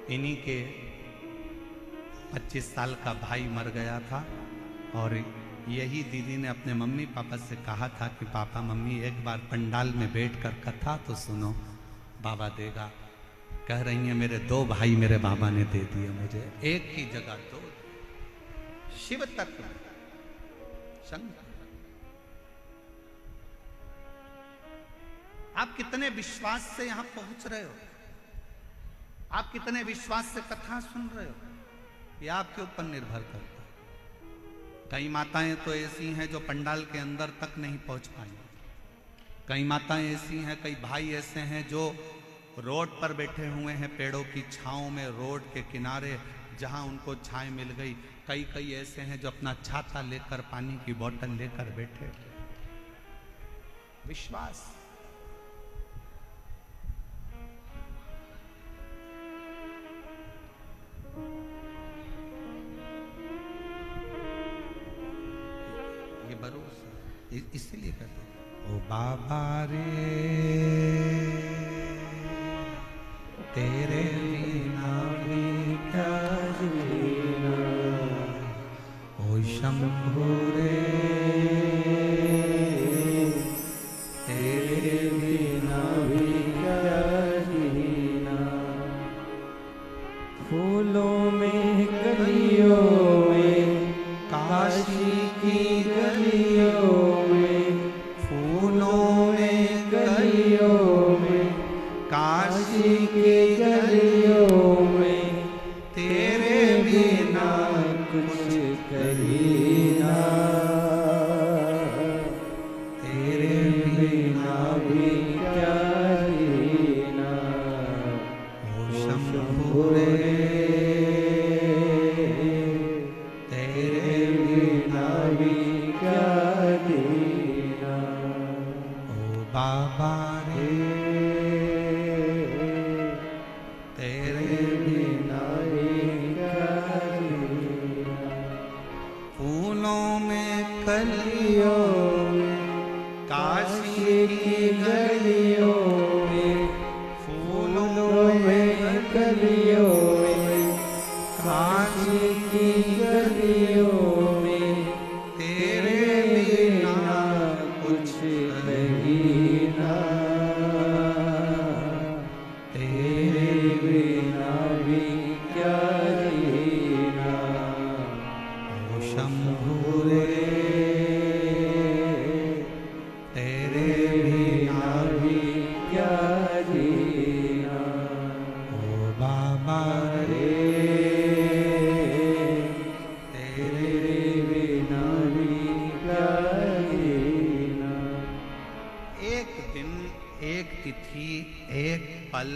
इन्हीं के 25 साल का भाई मर गया था और यही दीदी ने अपने मम्मी पापा से कहा था कि पापा मम्मी एक बार पंडाल में बैठकर कथा तो सुनो, बाबा देगा। कह रही हैं मेरे 2 भाई मेरे बाबा ने दे दिए मुझे, एक की जगह 2। शिव तत्व शंकर। आप कितने विश्वास से यहां पहुंच रहे हो, आप कितने विश्वास से कथा सुन रहे हो, ये आपके ऊपर निर्भर करता है। कई माताएं तो ऐसी हैं जो पंडाल के अंदर तक नहीं पहुंच पाई, कई माताएं ऐसी हैं, कई भाई ऐसे हैं जो रोड पर बैठे हुए हैं, पेड़ों की छांव में, रोड के किनारे जहां उनको छाए मिल गई। कई ऐसे हैं जो अपना छाता लेकर, पानी की बोतल लेकर बैठे। विश्वास। ये भरोसा, इसीलिए कहते ओ बाबा रे तेरे बिना भी क्या जीना, ओ शंभू रे तेरे बिना भी क्या जीना। फूलों में कलियों में, काशी की गलियों में, फूलों में गलियों में, काशी की गलियों में, तेरे बिना कुछ कहीं ना, तेरे बिना भी क्या जीना। ओ शंभू रे तेरे बिना भी क्या जीना। ओ बाबा रे तेरे बिना भी क्या जीना। फूलों में कलियों गलियों में, काशी की गलियों में, फूलों में गलियों में, काशी की गलियों में, तेरे बिना कुछ नहीं ना, तेरे बिना भी क्या जीना। ओ शंभू रे तेरे बिना भी क्या जीना। ओ बाबा रे तेरे बिना भी क्या जीना। एक दिन, एक तिथि, एक पल,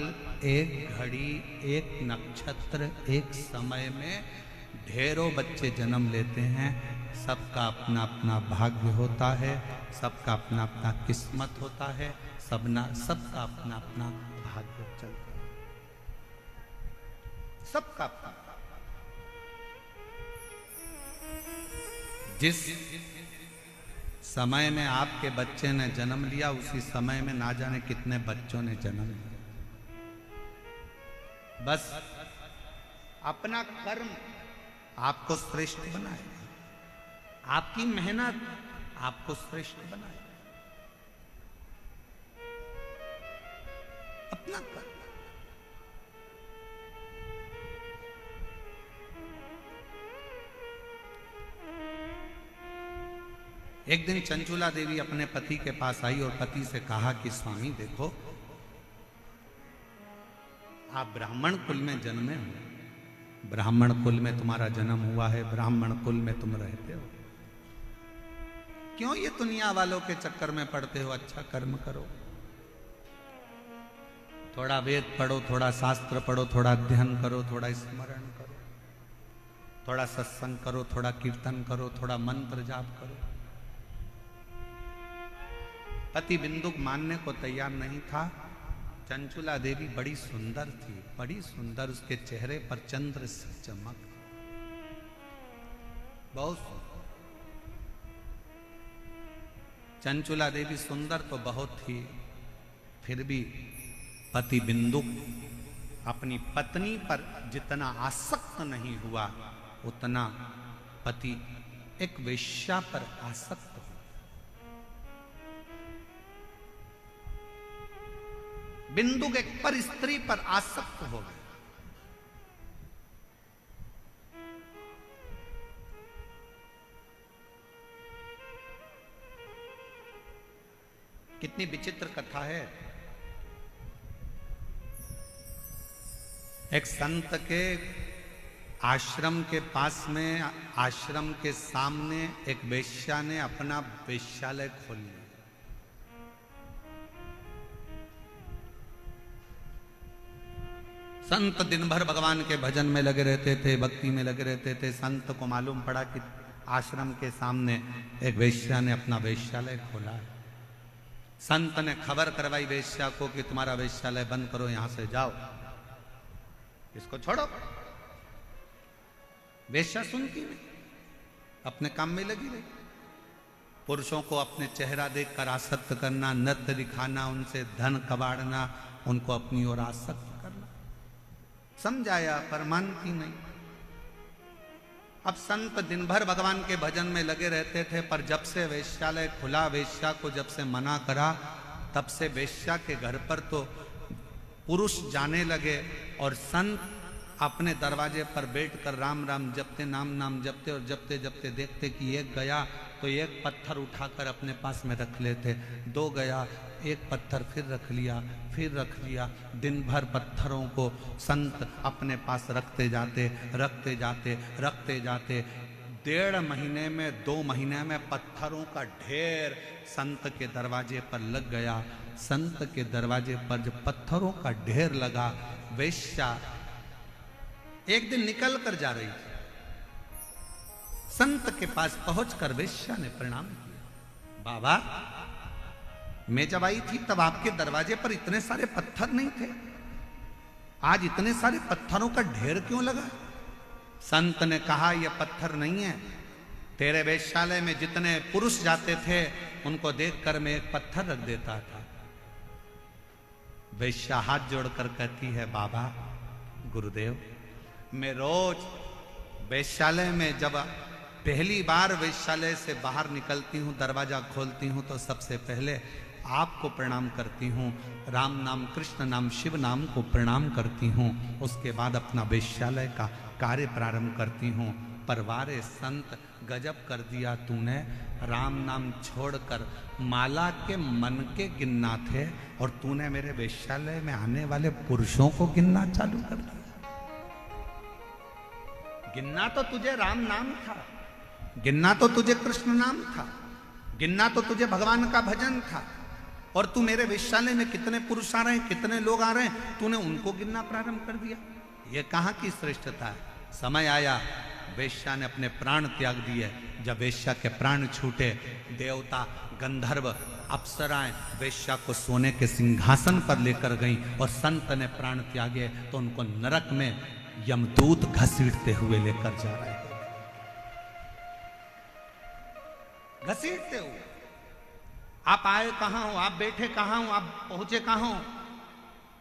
एक घड़ी, एक नक्षत्र, एक समय में ढेरों बच्चे जन्म लेते हैं। सबका अपना अपना भाग्य होता है, सबका अपना अपना किस्मत होता है, सबका अपना अपना भाग्य चलता है, सबका अपना। जिस समय में आपके बच्चे ने जन्म लिया, उसी समय में ना जाने कितने बच्चों ने जन्म लिया। बस अपना कर्म आपको श्रेष्ठ बनाएगा, आपकी मेहनत आपको श्रेष्ठ बनाएगा। अपना कर्म। एक दिन चंचुला देवी अपने पति के पास आई और पति से कहा कि स्वामी देखो, आप ब्राह्मण कुल में जन्मे हो, ब्राह्मण कुल में तुम्हारा जन्म हुआ है, ब्राह्मण कुल में तुम रहते हो, क्यों ये दुनिया वालों के चक्कर में पड़ते हो? अच्छा कर्म करो, थोड़ा वेद पढ़ो, थोड़ा शास्त्र पढ़ो, थोड़ा अध्ययन करो, थोड़ा स्मरण करो, थोड़ा सत्संग करो, थोड़ा कीर्तन करो, थोड़ा मंत्र जाप करो। पति बिंदुक मानने को तैयार नहीं था। चंचुला देवी बड़ी सुंदर थी, बड़ी सुंदर, उसके चेहरे पर चंद्र सी चमक, बहुत सुंदर। चंचुला देवी सुंदर तो बहुत थी, फिर भी पति बिंदुक अपनी पत्नी पर जितना आसक्त नहीं हुआ, उतना पति एक वेश्या पर आसक्त हो, बिंदु एक पर स्त्री पर आसक्त हो गए। कितनी विचित्र कथा है। एक संत के आश्रम के पास में, आश्रम के सामने एक वेश्या ने अपना वेश्यालय खोल लिया। संत दिन भर भगवान के भजन में लगे रहते थे, भक्ति में लगे रहते थे। संत को मालूम पड़ा कि आश्रम के सामने एक वेश्या ने अपना वेश्यालय खोला है। संत ने खबर करवाई वेश्या को कि तुम्हारा वेश्यालय बंद करो, यहां से जाओ, इसको छोड़ो। वेश्या सुनती नहीं, अपने काम में लगी रही। पुरुषों को अपने चेहरा देखकर आसक्त करना, नृत्य दिखाना, उनसे धन कबाड़ना, उनको अपनी ओर आसक्त करना। समझाया पर मानती नहीं। अब संत दिन भर भगवान के भजन में लगे रहते थे, पर जब से वेश्यालय खुला, वेश्या को जब से मना करा, तब से वेश्या के घर पर तो पुरुष जाने लगे। और संत अपने दरवाजे पर बैठकर राम राम जपते, नाम नाम जपते, और जपते जपते देखते कि एक गया तो एक पत्थर उठाकर अपने पास में रख लेते, दो गया एक पत्थर फिर रख लिया, फिर रख लिया। दिन भर पत्थरों को संत अपने पास रखते जाते, रखते जाते, रखते जाते। 1.5 महीने में, 2 महीने में पत्थरों का ढेर संत के दरवाजे पर लग गया। संत के दरवाजे पर जब पत्थरों का ढेर लगा, वेश्या एक दिन निकल कर जा रही थी। संत के पास पहुंचकर वेश्या ने प्रणाम किया। बाबा, मैं जब आई थी तब आपके दरवाजे पर इतने सारे पत्थर नहीं थे, आज इतने सारे पत्थरों का ढेर क्यों लगा? संत ने कहा, यह पत्थर नहीं है, तेरे वेश्यालय में जितने पुरुष जाते थे उनको देखकर मैं एक पत्थर रख देता था। वेश्या हाथ जोड़कर कहती है, बाबा गुरुदेव, मैं रोज वेश्यालय में जब पहली बार वेश्यालय से बाहर निकलती हूँ, दरवाजा खोलती हूँ, तो सबसे पहले आपको प्रणाम करती हूँ, राम नाम, कृष्ण नाम, शिव नाम को प्रणाम करती हूँ। उसके बाद अपना वेश्यालय का कार्य प्रारंभ करती हूँ। पर वारे संत, गजब कर दिया तूने, राम नाम छोड़कर माला के मन के गिनना थे और तूने मेरे वेश्यालय में आने वाले पुरुषों को गिनना चालू कर दिया। गिनना तो तुझे राम नाम था, गिनना तो तुझे कृष्ण नाम था, गिनना तो तुझे भगवान का भजन था, और तू मेरे वेश्यालय में कितने पुरुष आ रहे हैं, कितने लोग आ रहे हैं, तूने उनको गिनना प्रारंभ कर दिया। ये कहाँ की श्रेष्ठता है? समय आया, वेश्या ने अपने प्राण त्याग दिए। जब वेश्या के प्राण छूटे, देवता, गंधर्व, अप्सराएं वेश्या को सोने के सिंहासन पर लेकर गईं, और संत ने प्राण त्यागे तो उनको नरक में यमदूत घसीटते हुए लेकर जा रहे हैं। घसीटते हुए। आप आए कहां हो, आप बैठे कहां हो, आप पहुंचे कहां हो?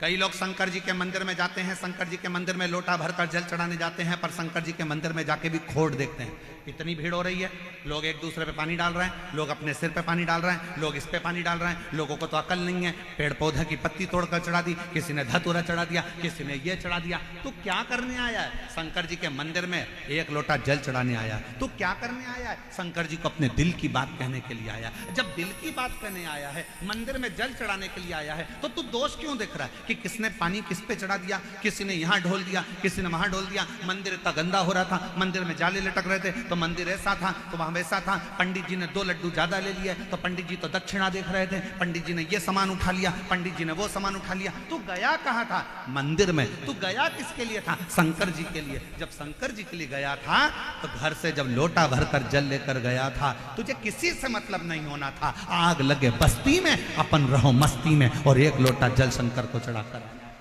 कई लोग शंकर जी के मंदिर में जाते हैं, शंकर जी के मंदिर में लोटा भरकर जल चढ़ाने जाते हैं, पर शंकर जी के मंदिर में जाके भी खोट देखते हैं। इतनी भीड़ हो रही है, लोग एक दूसरे पे पानी डाल रहे हैं, लोग अपने सिर पे पानी डाल रहे हैं, लोग इस पे पानी डाल रहे हैं। लोगों को तो अकल नहीं है, पेड़ पौधे की पत्ती तोड़कर चढ़ा दी, किसी ने धतूरा चढ़ा दिया, किसी ने ये चढ़ा दिया। तो क्या करने आया है? शंकर जी के मंदिर में एक लोटा जल चढ़ाने आया है। तो क्या करने आया है? शंकर जी को अपने दिल की बात कहने के लिए आया। जब दिल की बात कहने आया है, मंदिर में जल चढ़ाने के लिए आया है, तो तू दोष क्यों देख रहा है कि किसने पानी किस पे चढ़ा दिया, किसी ने यहाँ ढोल दिया, किसी ने वहां ढोल दिया। मंदिर इतना गंदा हो रहा था, मंदिर में जाले लटक रहे थे, तो मंदिर ऐसा था तो वहां वैसा था। पंडित जी ने 2 लड्डू ज्यादा ले लिए, तो पंडित जी तो दक्षिणा देख रहे थे, पंडित जी ने ये सामान उठा लिया, पंडित जी ने वो सामान उठा लिया। तू गया कहाँ था? मंदिर में। तू गया किसके लिए था? शंकर जी के लिए। जब शंकर जी के लिए गया था, तो घर से जब लोटा भरकर जल लेकर गया था, तुझे किसी से मतलब नहीं होना था। आग लगे बस्ती में, अपन रहो मस्ती में, और एक लोटा जल शंकर को चढ़ाकर आना।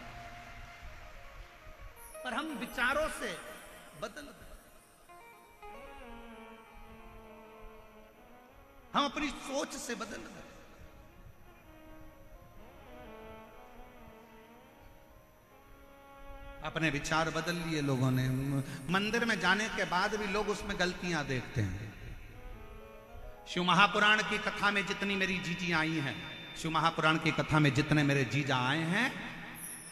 पर हम विचारों से बदल गए, हम अपनी सोच से बदल गए। अपने विचार बदल लिए लोगों ने। मंदिर में जाने के बाद भी लोग उसमें गलतियां देखते हैं। शिव महापुराण की कथा में जितनी मेरी जीजी आई हैं, शिव महापुराण की कथा में जितने मेरे जीजा आए हैं,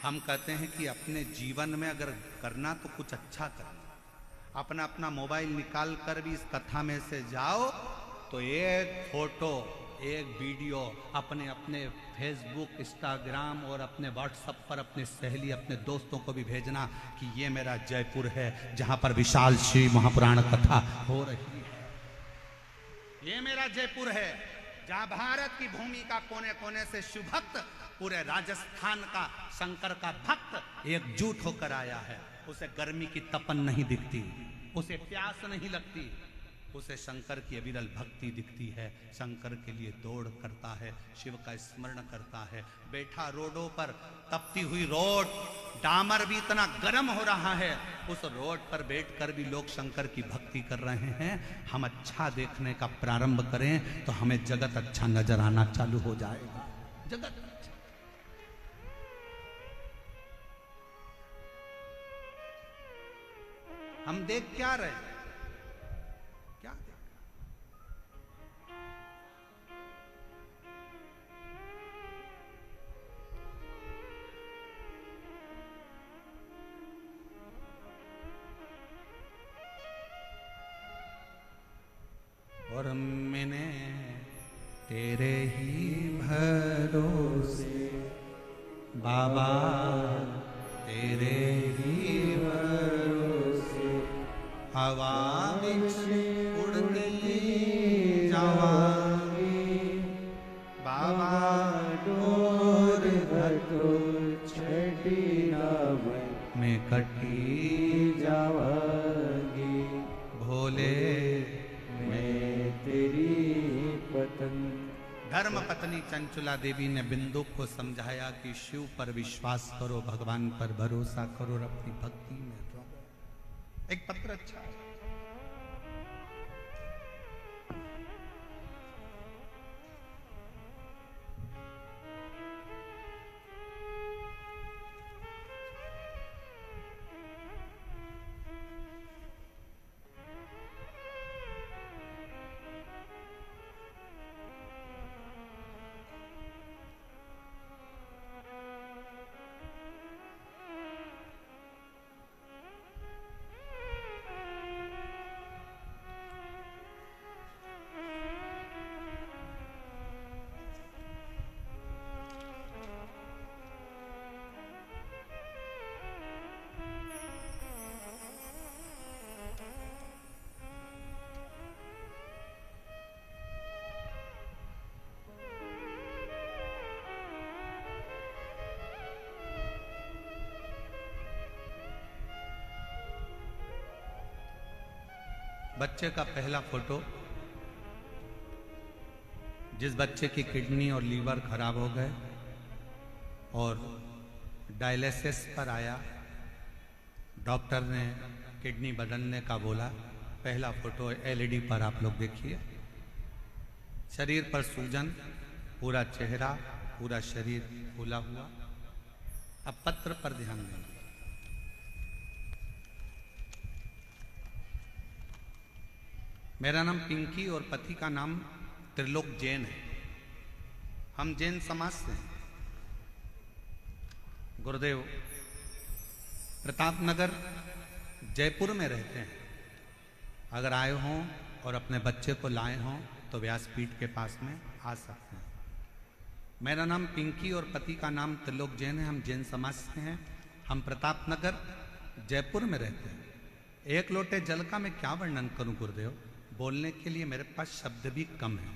हम कहते हैं कि अपने जीवन में अगर करना तो कुछ अच्छा करना। अपना अपना मोबाइल निकाल कर भी इस कथा में से जाओ तो एक फोटो एक वीडियो अपने अपने फेसबुक इंस्टाग्राम और अपने व्हाट्सएप पर अपने सहेली अपने दोस्तों को भी भेजना कि ये मेरा जयपुर है जहां पर विशाल शिव महापुराण कथा हो रही है। ये मेरा जयपुर है जहां भारत की भूमि का कोने कोने से शिव भक्त पूरे राजस्थान का शंकर का भक्त एकजुट होकर आया है। उसे गर्मी की तपन नहीं दिखती, उसे प्यास नहीं लगती, उसे शंकर की अविरल भक्ति दिखती है। शंकर के लिए दौड़ करता है, शिव का स्मरण करता है। बैठा रोडों पर, तपती हुई रोड, डामर भी इतना गर्म हो रहा है, उस रोड पर बैठकर भी लोग शंकर की भक्ति कर रहे हैं। हम अच्छा देखने का प्रारंभ करें तो हमें जगत अच्छा नजर आना चालू हो जाएगा। जगत हम देख क्या रहे हैं? क्या देख? और मैंने तेरे ही भरोसे बाबा, तेरे ही भरोसे हवा विच उड़ती जावांगी बाबा, डोर घटो छड़ी मैं कटी जावांगी। भोले मैं तेरी पत्नी। धर्म पत्नी चंचुला देवी ने बिंदु को समझाया कि शिव पर विश्वास करो, भगवान पर भरोसा करो और अपनी भक्ति में रहो। एक पत्र अच्छा है। बच्चे का पहला फोटो, जिस बच्चे की किडनी और लीवर खराब हो गए और डायलिसिस पर आया, डॉक्टर ने किडनी बदलने का बोला। पहला फोटो एलईडी पर आप लोग देखिए। शरीर पर सूजन, पूरा चेहरा पूरा शरीर फूला हुआ। अब पत्र पर ध्यान दें। मेरा नाम पिंकी और पति का नाम त्रिलोक जैन है। हम जैन समाज से हैं। गुरुदेव प्रतापनगर जयपुर में रहते हैं। अगर आए हों और अपने बच्चे को लाए हों तो व्यासपीठ के पास में आ सकते हैं। मेरा नाम पिंकी और पति का नाम त्रिलोक जैन है। हम जैन समाज से हैं। हम प्रतापनगर जयपुर में रहते हैं। एक लोटे जल का मैं क्या वर्णन करूं गुरुदेव, बोलने के लिए मेरे पास शब्द भी कम है।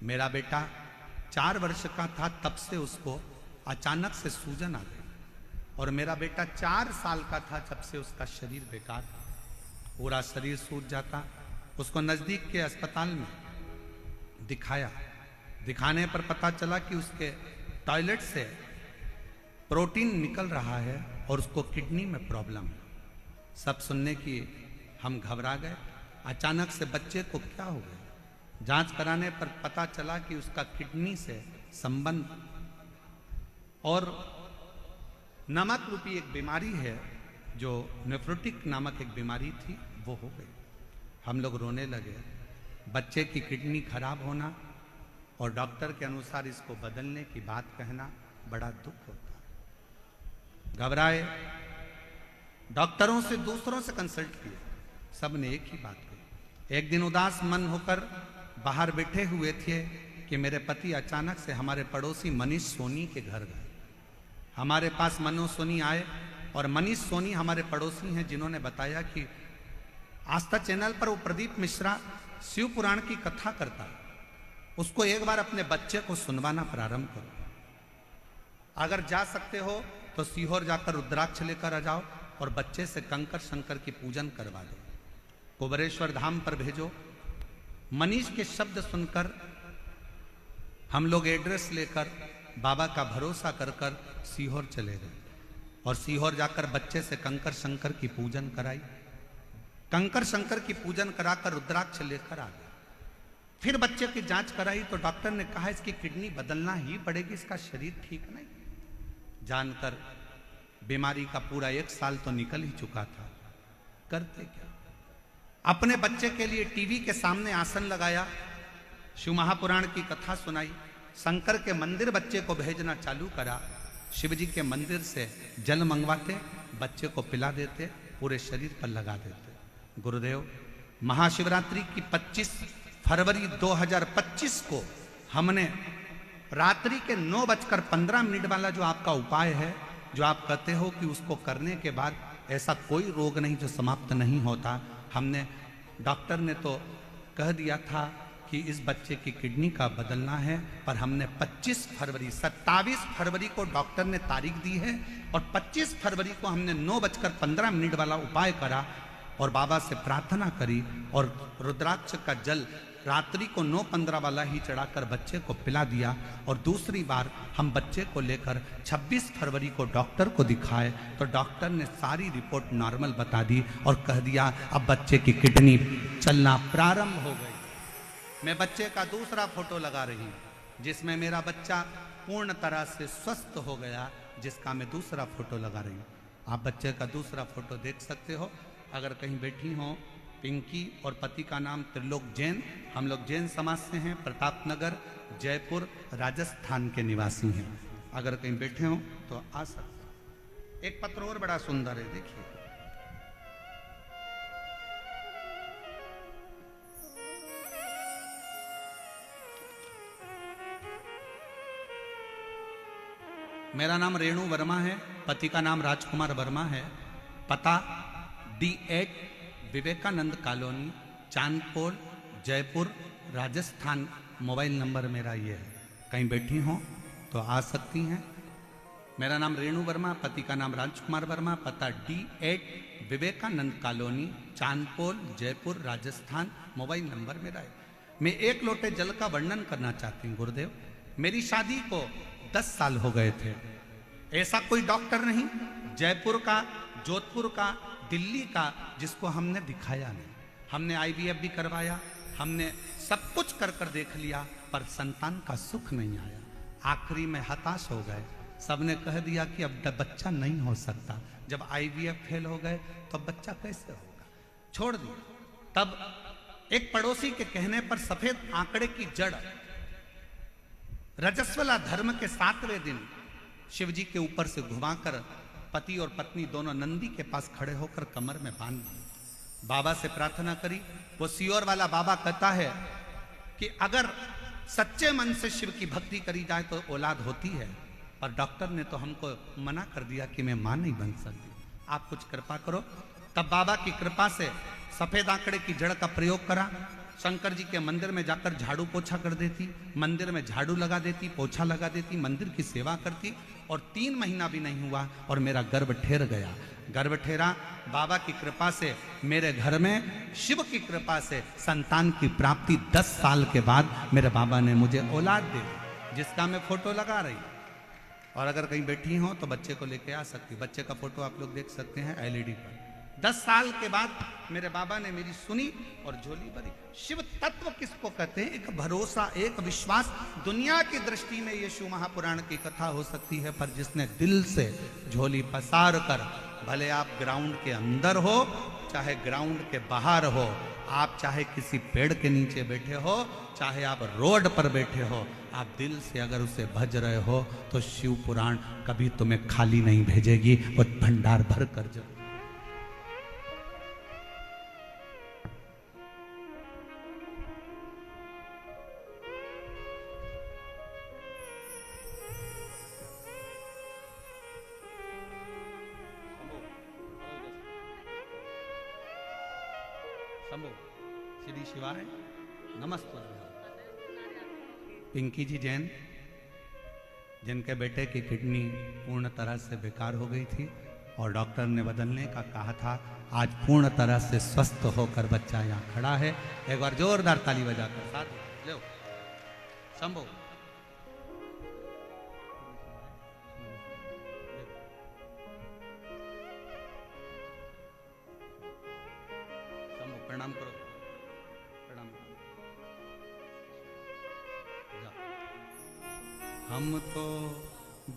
मेरा बेटा 4 वर्ष का था तब से उसको अचानक से सूजन आ गई, और मेरा बेटा 4 साल का था जब से उसका शरीर बेकार था। पूरा शरीर सूज जाता। उसको नज़दीक के अस्पताल में दिखाया। दिखाने पर पता चला कि उसके टॉयलेट से प्रोटीन निकल रहा है और उसको किडनी में प्रॉब्लम है। सब सुनने की हम घबरा गए। अचानक से बच्चे को क्या हो गया? जांच कराने पर पता चला कि उसका किडनी से संबंध और नमक रूपी एक बीमारी है, जो नेफ्रोटिक नामक एक बीमारी थी, वो हो गई। हम लोग रोने लगे। बच्चे की किडनी खराब होना और डॉक्टर के अनुसार इसको बदलने की बात कहना बड़ा दुख होता है। घबराए, डॉक्टरों से दूसरों से कंसल्ट किए, सबने एक ही बात कही। एक दिन उदास मन होकर बाहर बैठे हुए थे कि मेरे पति अचानक से हमारे पड़ोसी मनीष सोनी के घर गए। हमारे पास मनोज सोनी आए और मनीष सोनी हमारे पड़ोसी हैं जिन्होंने बताया कि आस्था चैनल पर वो प्रदीप मिश्रा शिव पुराण की कथा करता है, उसको एक बार अपने बच्चे को सुनवाना प्रारंभ करो। अगर जा सकते हो तो सीहोर जाकर रुद्राक्ष लेकर आ जाओ और बच्चे से कंकर शंकर की पूजन करवा दो, कुबरेश्वर धाम पर भेजो। मनीष के शब्द सुनकर हम लोग एड्रेस लेकर बाबा का भरोसा कर कर सीहोर चले गए और सीहोर जाकर बच्चे से कंकर शंकर की पूजन कराई। कंकर शंकर की पूजन कराकर रुद्राक्ष लेकर आ गए। फिर बच्चे की जांच कराई तो डॉक्टर ने कहा इसकी किडनी बदलना ही पड़ेगी, इसका शरीर ठीक नहीं। जानकर बीमारी का पूरा 1 साल तो निकल ही चुका था, करते क्या। अपने बच्चे के लिए टीवी के सामने आसन लगाया, शिव महापुराण की कथा सुनाई, शंकर के मंदिर बच्चे को भेजना चालू करा। शिव जी के मंदिर से जल मंगवाते, बच्चे को पिला देते, पूरे शरीर पर लगा देते। गुरुदेव, महाशिवरात्रि की 25 फरवरी 2025 को हमने रात्रि के 9:15 वाला जो आपका उपाय है, जो आप कहते हो कि उसको करने के बाद ऐसा कोई रोग नहीं जो समाप्त नहीं होता, हमने, डॉक्टर ने तो कह दिया था कि इस बच्चे की किडनी का बदलना है, पर हमने 27 फरवरी को डॉक्टर ने तारीख दी है और 25 फरवरी को हमने 9:15 वाला उपाय करा और बाबा से प्रार्थना करी और रुद्राक्ष का जल रात्रि को 9:15 वाला ही चढ़ाकर बच्चे को पिला दिया। और दूसरी बार हम बच्चे को लेकर 26 फरवरी को डॉक्टर को दिखाए तो डॉक्टर ने सारी रिपोर्ट नॉर्मल बता दी और कह दिया अब बच्चे की किडनी चलना प्रारंभ हो गई। मैं बच्चे का दूसरा फोटो लगा रही हूँ जिसमें मेरा बच्चा पूर्ण तरह से स्वस्थ हो गया, जिसका मैं दूसरा फोटो लगा रही हूँ। आप बच्चे का दूसरा फोटो देख सकते हो। अगर कहीं बैठी हो, पिंकी और पति का नाम त्रिलोक जैन, हम लोग जैन समाज से हैं, प्रताप नगर जयपुर राजस्थान के निवासी हैं। अगर कहीं बैठे हो तो आ सकते। एक पत्र और बड़ा सुंदर है, देखिए। मेरा नाम रेणु वर्मा है, पति का नाम राजकुमार वर्मा है, पता D8 Vivekanand colony, Chandpol, Jaipur, Rajasthan. Mobile number मेरा ये है, कहीं बैठी हो तो आ सकती हैं। मेरा नाम रेणु वर्मा, पति का नाम राजकुमार वर्मा, पता D8 Vivekanand colony, Chandpol, Jaipur, Rajasthan. Mobile number मेरा है। मैं 1 लोटे जल का वर्णन करना चाहती हूँ। गुरुदेव, मेरी शादी को 10 साल हो गए थे। ऐसा कोई डॉक्टर नहीं जयपुर का, जोधपुर का, दिल्ली का जिसको हमने दिखाया नहीं। हमने IVF भी करवाया, हमने सब कुछ कर कर देख लिया, पर संतान का सुख नहीं आया। आखिरी में हताश हो गए। सबने कह दिया कि अब बच्चा नहीं हो सकता। जब IVF फेल हो गए तो अब बच्चा कैसे होगा, छोड़ दिया। तब एक पड़ोसी के कहने पर सफेद आंकड़े की जड़ रजस्वला धर्म के 7वें दिन शिव जी के ऊपर से घुमाकर पति और पत्नी दोनों नंदी के पास खड़े होकर कमर में बांध दिए। बाबा से प्रार्थना करी। वो सीहोर वाला बाबा कहता है कि अगर सच्चे मन से शिव की भक्ति करी जाए तो औलाद होती है, पर डॉक्टर ने तो हमको मना कर दिया कि मैं मां नहीं बन सकती, आप कुछ कृपा करो। तब बाबा की कृपा से सफेद आंकड़े की जड़ का प्रयोग करा। शंकर जी के मंदिर में जाकर झाड़ू पोछा कर देती, मंदिर में झाड़ू लगा देती, पोछा लगा देती, मंदिर की सेवा करती, और 3 महीना भी नहीं हुआ और मेरा गर्भ ठहर गया। गर्भ ठहरा, बाबा की कृपा से मेरे घर में शिव की कृपा से संतान की प्राप्ति 10 साल के बाद मेरे बाबा ने मुझे औलाद दे दी, जिसका मैं फोटो लगा रही। और अगर कहीं बैठी हो तो बच्चे को लेके आ सकती। बच्चे का फोटो आप लोग देख सकते हैं LED पर। 10 साल के बाद मेरे बाबा ने मेरी सुनी और झोली भरी। शिव तत्व किसको कहते हैं? एक भरोसा, एक विश्वास। दुनिया की दृष्टि में ये शिव महापुराण की कथा हो सकती है, पर जिसने दिल से झोली पसार कर भले आप ग्राउंड के अंदर हो चाहे ग्राउंड के बाहर हो, आप चाहे किसी पेड़ के नीचे बैठे हो चाहे आप रोड पर बैठे हो, आप दिल से अगर उसे भज रहे हो तो शिव पुराण कभी तुम्हें खाली नहीं भेजेगी, वो भंडार भर कर जरूर। शंभो श्री शिवाय नमस्ते। पिंकी जी जैन, जिनके बेटे की किडनी पूर्ण तरह से बेकार हो गई थी और डॉक्टर ने बदलने का कहा था, आज पूर्ण तरह से स्वस्थ होकर बच्चा यहाँ खड़ा है। एक बार जोरदार ताली बजाकर साथ लो। शंभो प्रणाम करो, प्रणाम करो। हम तो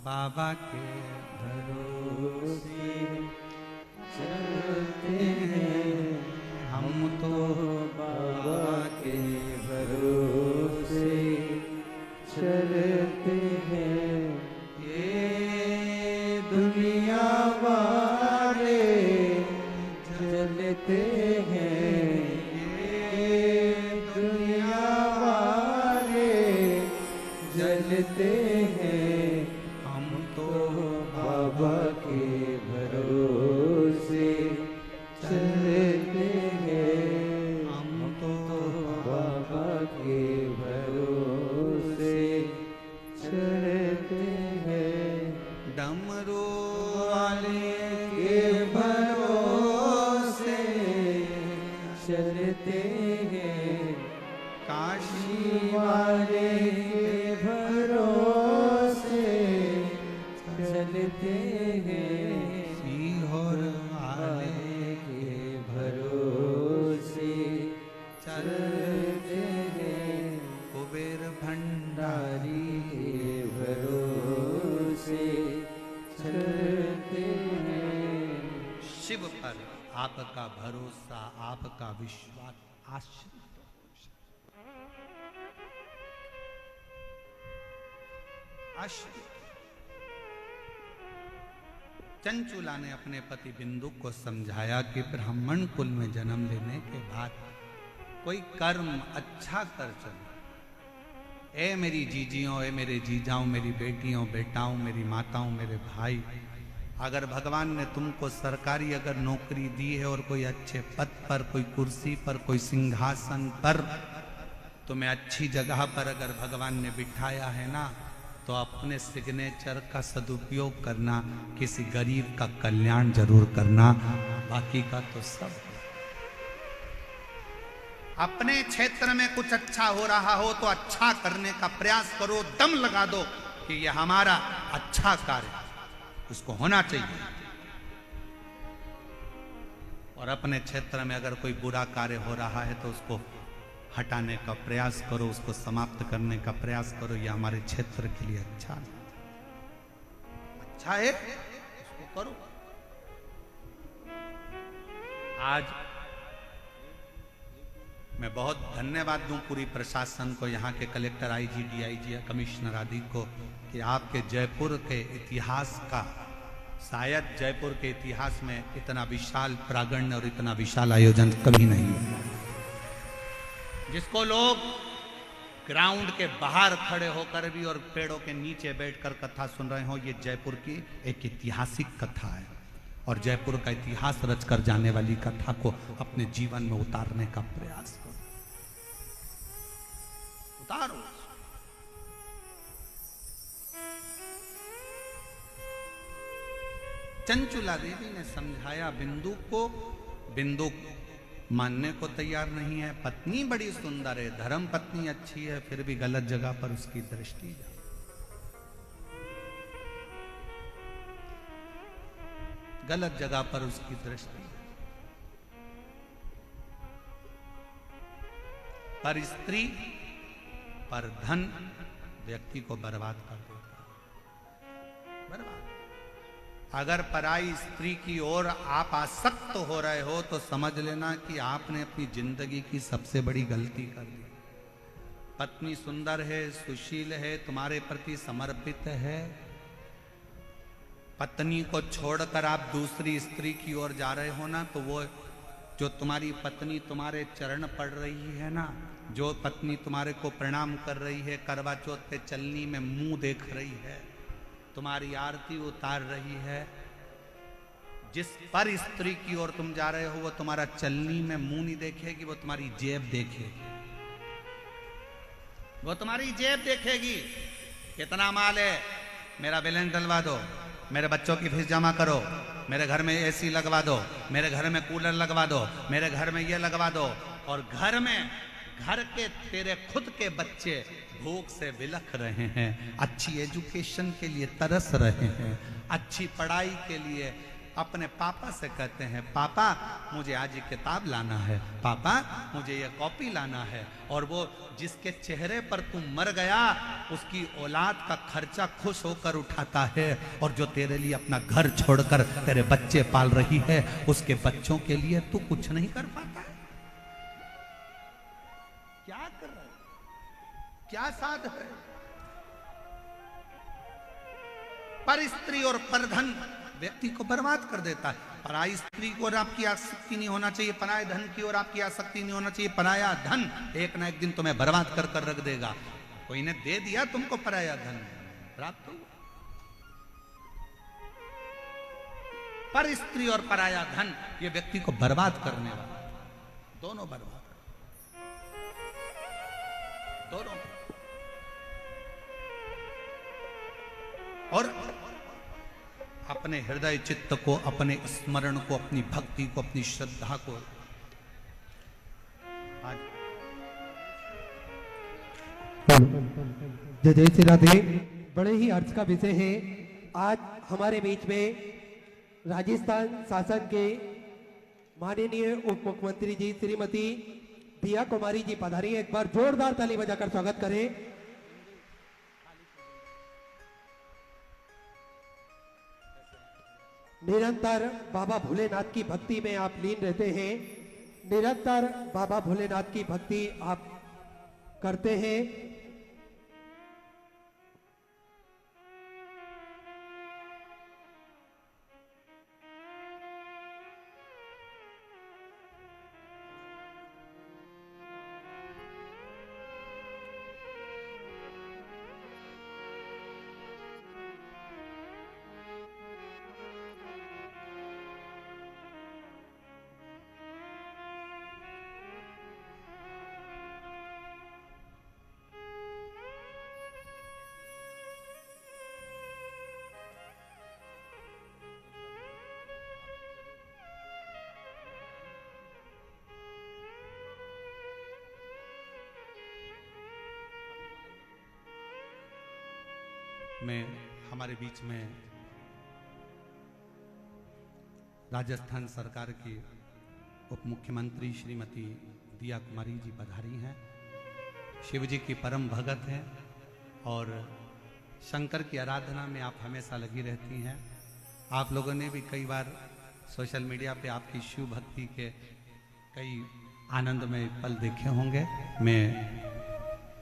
बाबा के भरोसे चलते हैं, हम तो बाबा के भरोसे चलते हैं। ये दुनिया वाले जलते हैं, जलते हैं। हम तो बाबा के भरोसे चलते हैं, हम तो बाबा के भरोसे चलते हैं। डमरू वाले के भरोसे चलते हैं, काशी वाले के भरोसे चलते हैं, सीहोर वाले के भरोसे चलते हैं। कुबेर भंडारी के भरोसे चलते हैं। शिव पर आपका भरोसा, आपका विश्वास आश्रित। चंचुला ने अपने पति बिंदु को समझाया कि ब्राह्मण कुल में जन्म लेने के बाद कोई कर्म अच्छा कर चलो। ए मेरी जीजियों, ए मेरे जीजाओं, मेरी बेटियों, बेटाओं, मेरी माताओं, मेरे भाई, अगर भगवान ने तुमको सरकारी अगर नौकरी दी है और कोई अच्छे पद पर, कोई कुर्सी पर, कोई सिंहासन पर, तुम्हें अच्छी जगह पर अगर भगवान ने बिठाया है ना, तो अपने सिग्नेचर का सदुपयोग करना, किसी गरीब का कल्याण जरूर करना, बाकी का तो सब। अपने क्षेत्र में कुछ अच्छा हो रहा हो तो अच्छा करने का प्रयास करो, दम लगा दो कि यह हमारा अच्छा कार्य, उसको होना चाहिए। और अपने क्षेत्र में अगर कोई बुरा कार्य हो रहा है तो उसको हटाने का प्रयास करो, उसको समाप्त करने का प्रयास करो। यह हमारे क्षेत्र के लिए अच्छा है, अच्छा है, उसको करो। आज मैं बहुत धन्यवाद दूं पूरी प्रशासन को, यहाँ के कलेक्टर, आईजी, डीआईजी, कमिश्नर आदि को, कि आपके जयपुर के इतिहास का, शायद जयपुर के इतिहास में इतना विशाल प्रांगण और इतना विशाल आयोजन कभी नहीं हुआ, जिसको लोग ग्राउंड के बाहर खड़े होकर भी और पेड़ों के नीचे बैठकर कथा सुन रहे हो। ये जयपुर की एक ऐतिहासिक कथा है और जयपुर का इतिहास रचकर जाने वाली कथा को अपने जीवन में उतारने का प्रयास करो, उतारो। चंचुला देवी ने समझाया बिंदु को, बिंदु मानने को तैयार नहीं है। पत्नी बड़ी सुंदर है, धर्म पत्नी अच्छी है, फिर भी गलत जगह पर उसकी दृष्टि जा, गलत जगह पर उसकी दृष्टि। पर स्त्री, पर धन व्यक्ति को बर्बाद कर देता है, बर्बाद। अगर पराई स्त्री की ओर आप आसक्त हो रहे हो तो समझ लेना कि आपने अपनी जिंदगी की सबसे बड़ी गलती कर दी। पत्नी सुंदर है, सुशील है, तुम्हारे प्रति समर्पित है, पत्नी को छोड़कर आप दूसरी स्त्री की ओर जा रहे हो ना, तो वो जो तुम्हारी पत्नी तुम्हारे चरण पड़ रही है ना, जो पत्नी तुम्हारे को प्रणाम कर रही है, करवा चौथ पे चलनी में मुंह देख रही है, तुम्हारी आरती उतार रही है, जिस पर स्त्री की ओर तुम जा रहे हो वो तुम्हारा चलनी में मुंह नहीं देखेगी, वो तुम्हारी जेब देखेगी। वो तुम्हारी जेब देखेगी, कितना माल है, मेरा बैलेंस डलवा दो, मेरे बच्चों की फीस जमा करो, मेरे घर में एसी लगवा दो, मेरे घर में कूलर लगवा दो, मेरे घर में ये लगवा दो। और घर के तेरे खुद के बच्चे भूख से बिलख रहे हैं, अच्छी एजुकेशन के लिए तरस रहे हैं, अच्छी पढ़ाई के लिए अपने पापा से कहते हैं, पापा मुझे आज ये किताब लाना है, पापा मुझे ये कॉपी लाना है। और वो जिसके चेहरे पर तू मर गया उसकी औलाद का खर्चा खुश होकर उठाता है, और जो तेरे लिए अपना घर छोड़कर तेरे बच्चे पाल रही है उसके बच्चों के लिए तू कुछ नहीं कर पाता है। क्या कर रहा है, क्या साध है? पर स्त्री और पर धन व्यक्ति को बर्बाद कर देता है। पराई स्त्री की ओर आपकी आसक्ति नहीं होना चाहिए, पराये धन की ओर आपकी आसक्ति नहीं होना चाहिए। पराया धन एक ना एक दिन तुम्हें बर्बाद कर कर रख देगा। कोई ने दे दिया तुमको पराया धन, प्राप्त हो। पर स्त्री और पराया धन ये व्यक्ति को बर्बाद करने वाला, दोनों बर्बाद, दोनों। और अपने हृदय चित्त को, अपने स्मरण को, अपनी भक्ति को, अपनी श्रद्धा को आज जय जय श्री राधे। बड़े ही अर्थ का विषय है। आज हमारे बीच में राजस्थान शासन के माननीय उप मुख्यमंत्री जी श्रीमती दिया कुमारी जी पधारी। एक बार जोरदार ताली बजाकर स्वागत करें। निरंतर बाबा भोलेनाथ की भक्ति में आप लीन रहते हैं, निरंतर बाबा भोलेनाथ की भक्ति आप करते हैं। में हमारे बीच में राजस्थान सरकार की उप मुख्यमंत्री श्रीमती दिया कुमारी जी पधारी हैं। शिव जी की परम भगत हैं और शंकर की आराधना में आप हमेशा लगी रहती हैं। आप लोगों ने भी कई बार सोशल मीडिया पे आपकी शिव भक्ति के कई आनंदमय पल देखे होंगे। मैं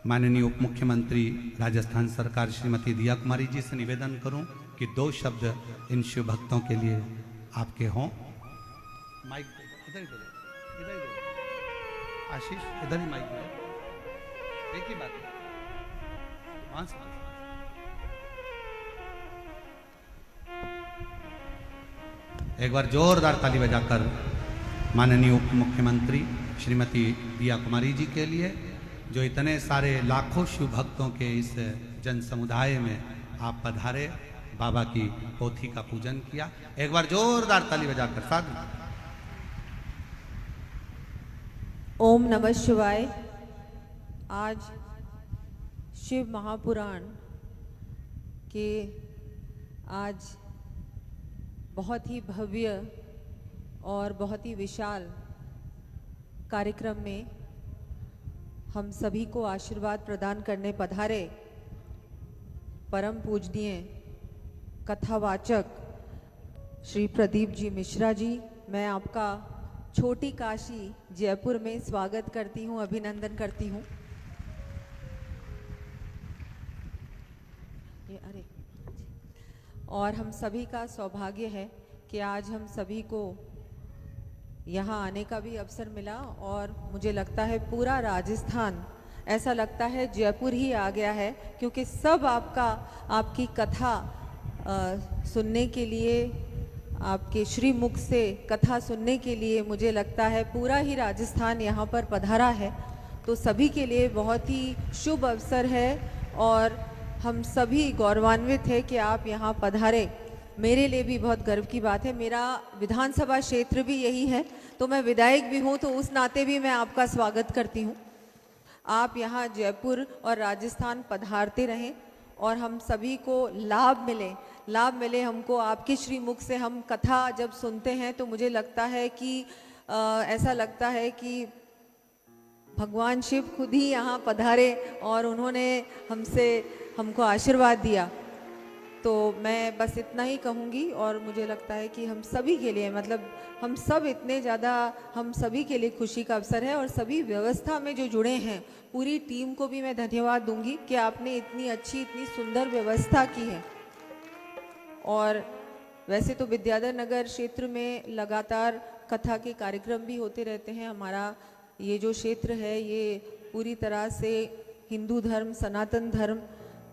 माननीय उप मुख्यमंत्री राजस्थान सरकार श्रीमती दिया कुमारी जी से निवेदन करूं कि 2 शब्द इन शिव भक्तों के लिए आपके हों। माइक इधर इधर इधर आशीष, इधर ही माइक है, एक ही बात है। वहां से एक बार जोरदार ताली बजाकर माननीय उप मुख्यमंत्री श्रीमती दिया कुमारी जी के लिए, जो इतने सारे लाखों शिव भक्तों के इस जन समुदाय में आप पधारे, बाबा की पोथी का पूजन किया। एक बार जोरदार ताली बजाकर साथ। ओम नमः शिवाय। आज शिव महापुराण के आज बहुत ही भव्य और बहुत ही विशाल कार्यक्रम में हम सभी को आशीर्वाद प्रदान करने पधारे परम पूजनीय कथावाचक श्री प्रदीप जी मिश्रा जी, मैं आपका छोटी काशी जयपुर में स्वागत करती हूँ, अभिनंदन करती हूँ। अरे, और हम सभी का सौभाग्य है कि आज हम सभी को यहाँ आने का भी अवसर मिला और मुझे लगता है पूरा राजस्थान, ऐसा लगता है जयपुर ही आ गया है, क्योंकि सब आपकी कथा सुनने के लिए, आपके श्री मुख से कथा सुनने के लिए मुझे लगता है पूरा ही राजस्थान यहाँ पर पधारा है। तो सभी के लिए बहुत ही शुभ अवसर है और हम सभी गौरवान्वित हैं कि आप यहाँ पधारे। मेरे लिए भी बहुत गर्व की बात है। मेरा विधानसभा क्षेत्र भी यही है, तो मैं विधायक भी हूँ, तो उस नाते भी मैं आपका स्वागत करती हूँ। आप यहाँ जयपुर और राजस्थान पधारते रहें और हम सभी को लाभ मिले हमको आपके श्री मुख से। हम कथा जब सुनते हैं तो मुझे लगता है कि ऐसा लगता है कि भगवान शिव खुद ही यहाँ पधारे और उन्होंने हमको आशीर्वाद दिया। तो मैं बस इतना ही कहूँगी और मुझे लगता है कि हम सभी के लिए, मतलब हम सब इतने ज़्यादा, हम सभी के लिए खुशी का अवसर है और सभी व्यवस्था में जो जुड़े हैं पूरी टीम को भी मैं धन्यवाद दूंगी कि आपने इतनी अच्छी, इतनी सुंदर व्यवस्था की है। और वैसे तो विद्याधर नगर क्षेत्र में लगातार कथा के कार्यक्रम भी होते रहते हैं। हमारा ये जो क्षेत्र है ये पूरी तरह से हिंदू धर्म, सनातन धर्म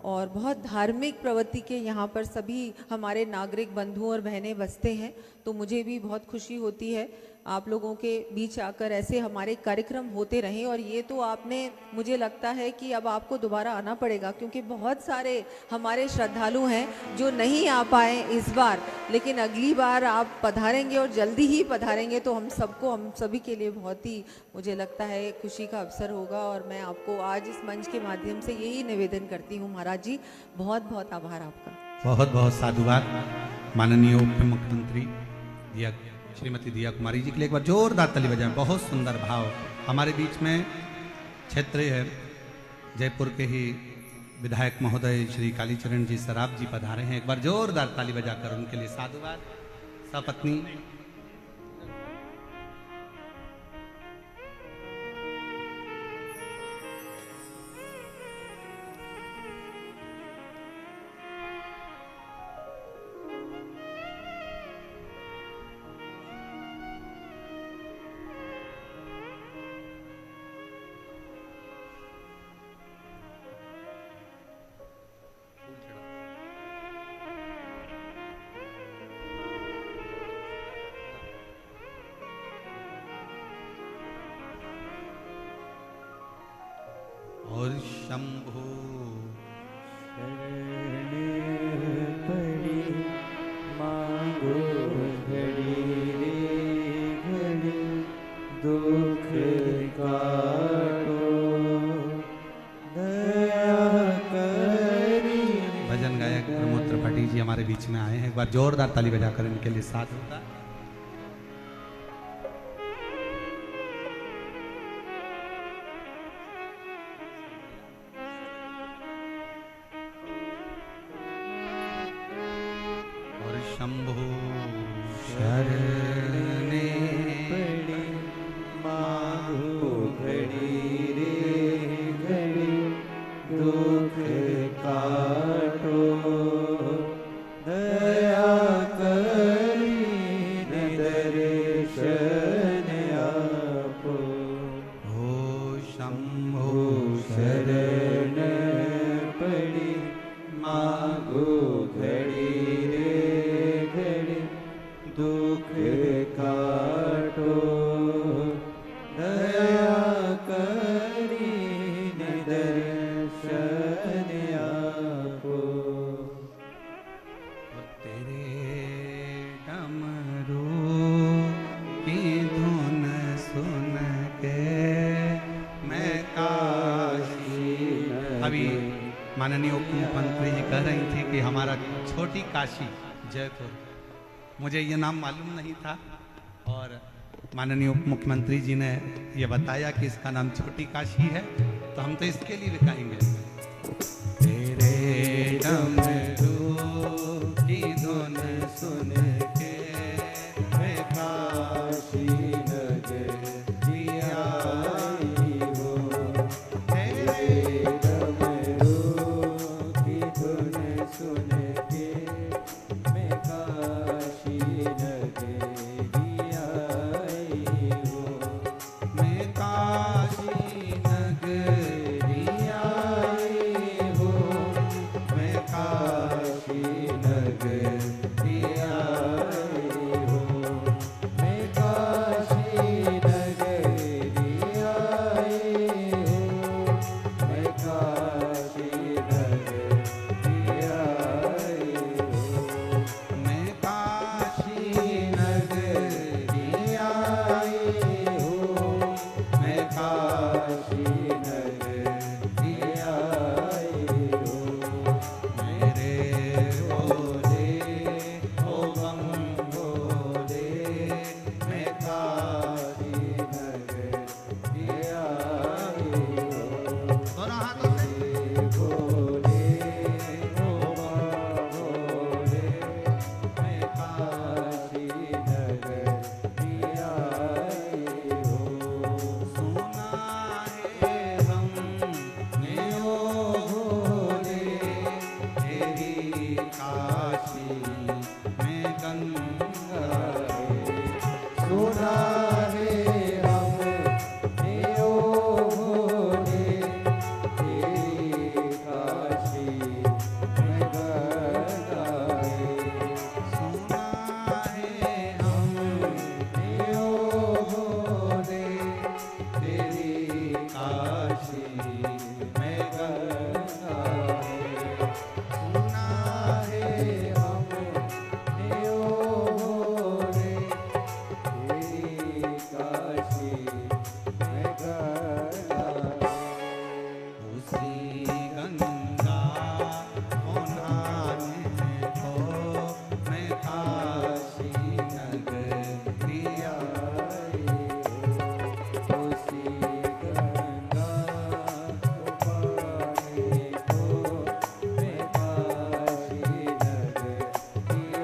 और बहुत धार्मिक प्रवृत्ति के यहाँ पर सभी हमारे नागरिक बंधु और बहनें बसते हैं। तो मुझे भी बहुत खुशी होती है आप लोगों के बीच आकर ऐसे हमारे कार्यक्रम होते रहें। और ये तो आपने, मुझे लगता है कि अब आपको दोबारा आना पड़ेगा, क्योंकि बहुत सारे हमारे श्रद्धालु हैं जो नहीं आ पाए इस बार, लेकिन अगली बार आप पधारेंगे और जल्दी ही पधारेंगे तो हम सभी के लिए बहुत ही, मुझे लगता है, खुशी का अवसर होगा। और मैं आपको आज इस मंच के माध्यम से यही निवेदन करती हूँ महाराज जी, बहुत बहुत आभार आपका। बहुत बहुत साधुवाद माननीय उप मुख्यमंत्री श्रीमती दिया कुमारी जी के लिए एक बार जोरदार ताली बजाएं। बहुत सुंदर भाव। हमारे बीच में क्षेत्रीय है जयपुर के ही विधायक महोदय श्री कालीचरण जी सराफ जी पधारे हैं। एक बार जोरदार ताली बजाकर उनके लिए साधुवाद। सपत्नी और शंभो शरण पड़ी मांगो घड़ी रे घड़ी दुख काटो दया करी। भजन गायक प्रमोद त्रिपाठी जी हमारे बीच में आए हैं। एक बार जोरदार ताली बजाकर इनके लिए साधुवाद। शंभो शरणे पड़ी मांगो घड़ी रे घड़ी दुख काटो दया करी दर्शन आपो। हो शंभो शरण पड़ी मांगो घड़ी दुख काटो दया करी दर्शन आपो। तेरे डमरू की धुन सुन के मैं काशी। अभी माननीय उप मुख्यमंत्री जी कह रही थी कि हमारा छोटी काशी जयपुर, मुझे ये नाम मालूम नहीं था और माननीय उप मुख्यमंत्री जी ने ये बताया कि इसका नाम छोटी काशी है, तो हम तो इसके लिए भी गाएंगे। तेरे डमरू की धुन सुन के सुन के मैं काशी नगरी आई हूँ। मैं काशी नगरी आई हूँ, मैं काशी नगरी आई हूँ। मैं काशी नगरी आई हूँ। मैं काशी नगरी आई हूँ। मैं काशी नगरी आई हूँ, मैं काशी नगरी आई हूँ। मेरे भोले ओ बम भोले, मैं काशी नगरी आई हूँ। दोनों हाथों से भोले ओ भोले, मैं काशी नगरी आई हूँ। सुना है हमने ओ भोले, तेरी काशी में गंगा है। सुना है हमने ओ भोले, तेरी काशी में गंगा है। सुना है हमने ओ भोले, तेरी काशी में गंगा है। सुना है हमने ओ भोले, तेरी काशी में गंगा है। उसी गंगा को नहाने को मैं काशी नगरी आई हूँ। उसी गंगा को पाने को मैं काशी नगरी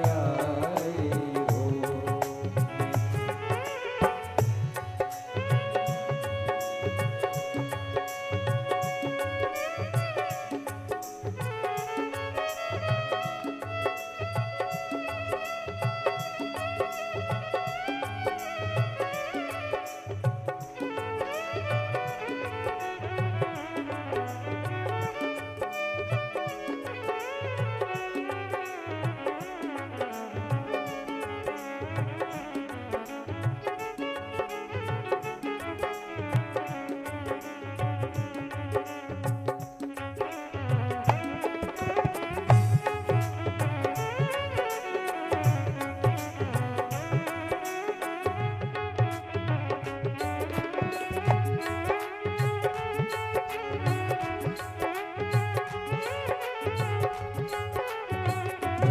आई हूँ।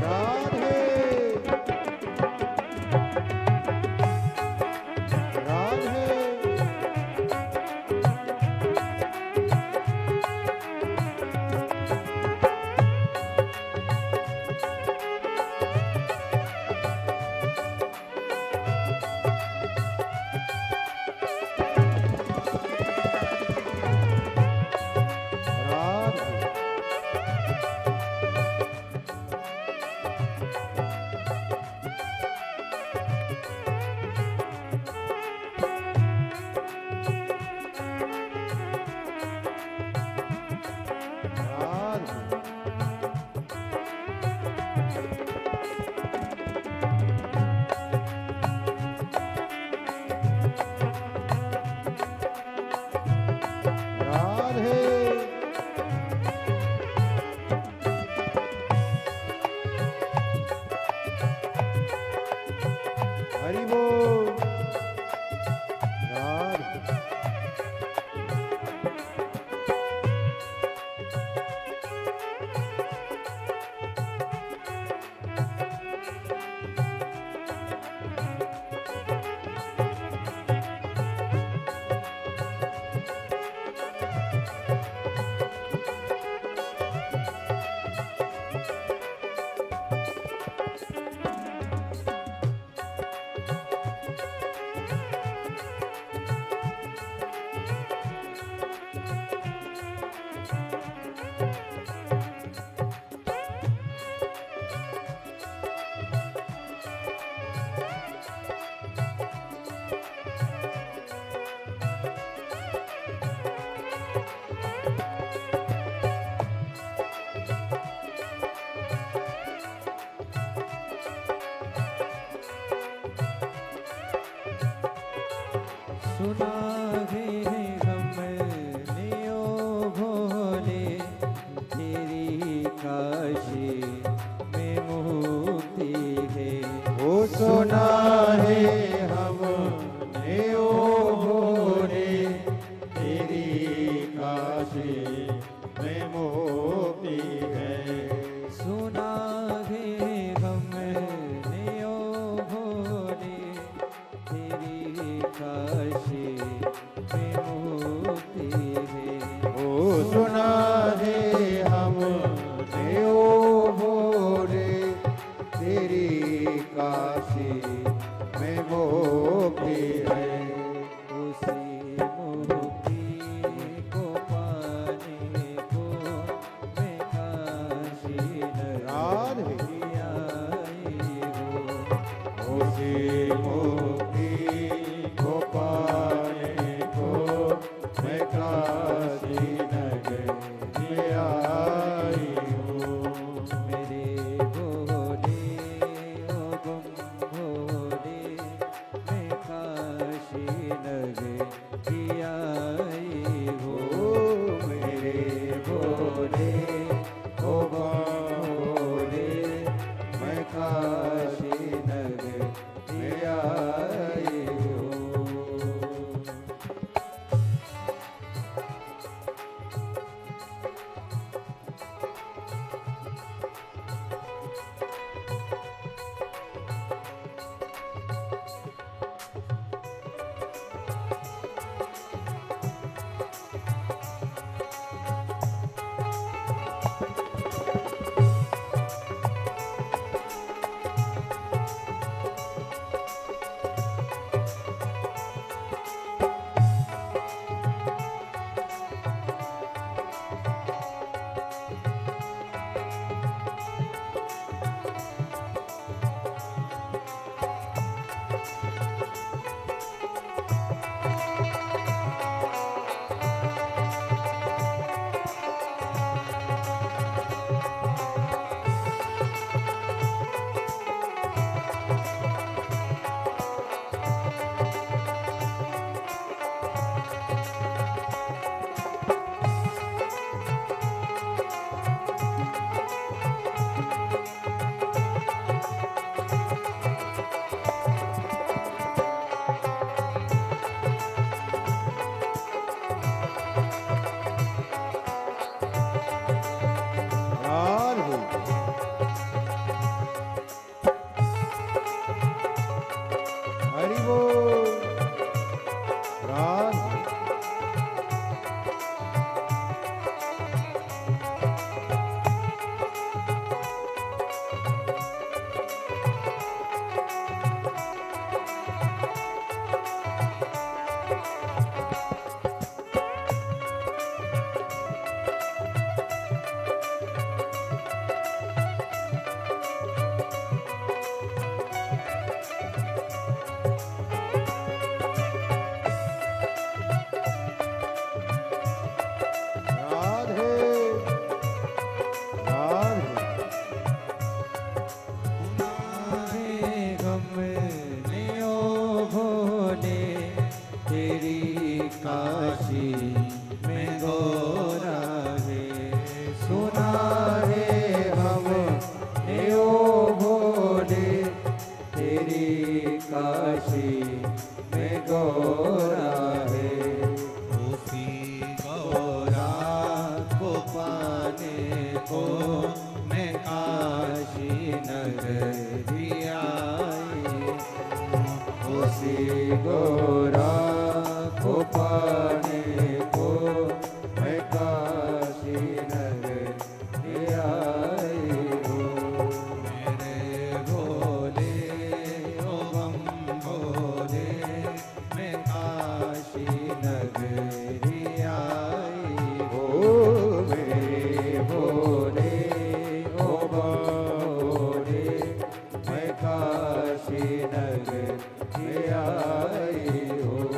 राधे राधे राधे सुना है हमने ओ भोले तेरी काशी में मुक्ति है। ओ सुना है हमने ओ भोले तेरी काशी में मुक्ति है। सुना है हमने ओ भोले तेरी काशी में मुक्ति है। ओ सुना है हमने ओ भोले तेरी काशी में मुक्ति है। उसी मुक्ति को पाने को मैं काशी नगरी आई हूँ। उसी मुक्ति को पाने को मैं काशी नगरी आई हूँ। मेरे भोले ओ बम भोले मैं काशी नगरी आई हूँ। मेरे भोले ओ बम भोले मैं काशी नगरी आई हूँ। हरि बोल राम। काशी में गोरा है सुना है हमने ओ भोले तेरी काशी में गोरा है। उसी गोरा को पाने को मैं काशी नगरी आई। उसी गोरा को पाने को मैं काशी नगरी आई हूँ। मेरे भोले ओ बम भोले मैं काशी नगरी आई हूँ। मेरे भोले ओ भोले मैं काशी नगरी आई हूँ।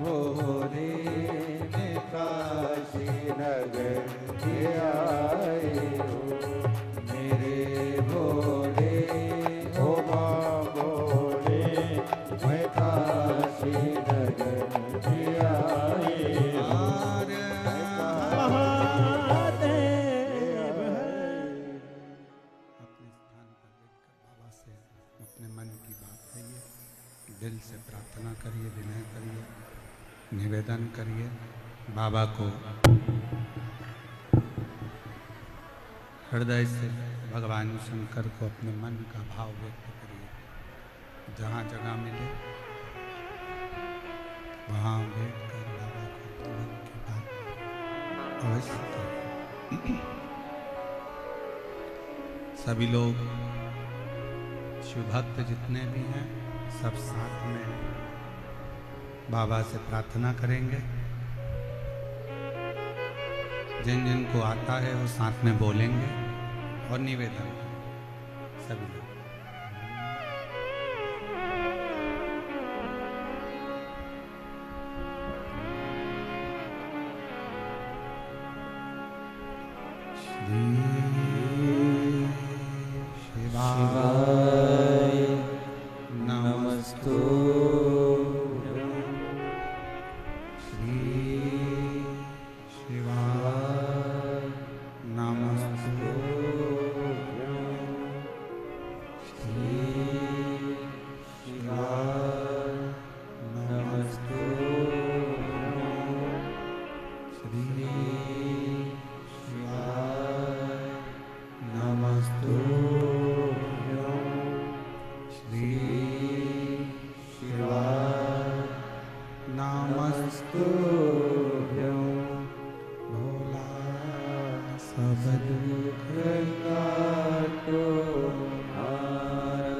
भोले मैं काशी नगरी आई हूँ। मेरे भोले ओ भोले निवेदन करिए बाबा को हृदय से भगवान शंकर को अपने मन का भाव व्यक्त करिए। जहाँ जगह मिले वहाँ बैठकर बाबा को मन की बात अवश्य करें। सभी लोग शिव भक्त जितने भी हैं सब साथ में बाबा से प्रार्थना करेंगे। जिन जिन को आता है वो साथ में बोलेंगे और निवेदन सभी लोग। शिवाय नमस्तुभ्यं। शिवाय नमस्तुभ्यं। शिवाय नमस्तुभ्यं। नमस्तुभ्यं। श्री शिवाय नमस्तुभ्यं। भोला सब दुख काटो हार।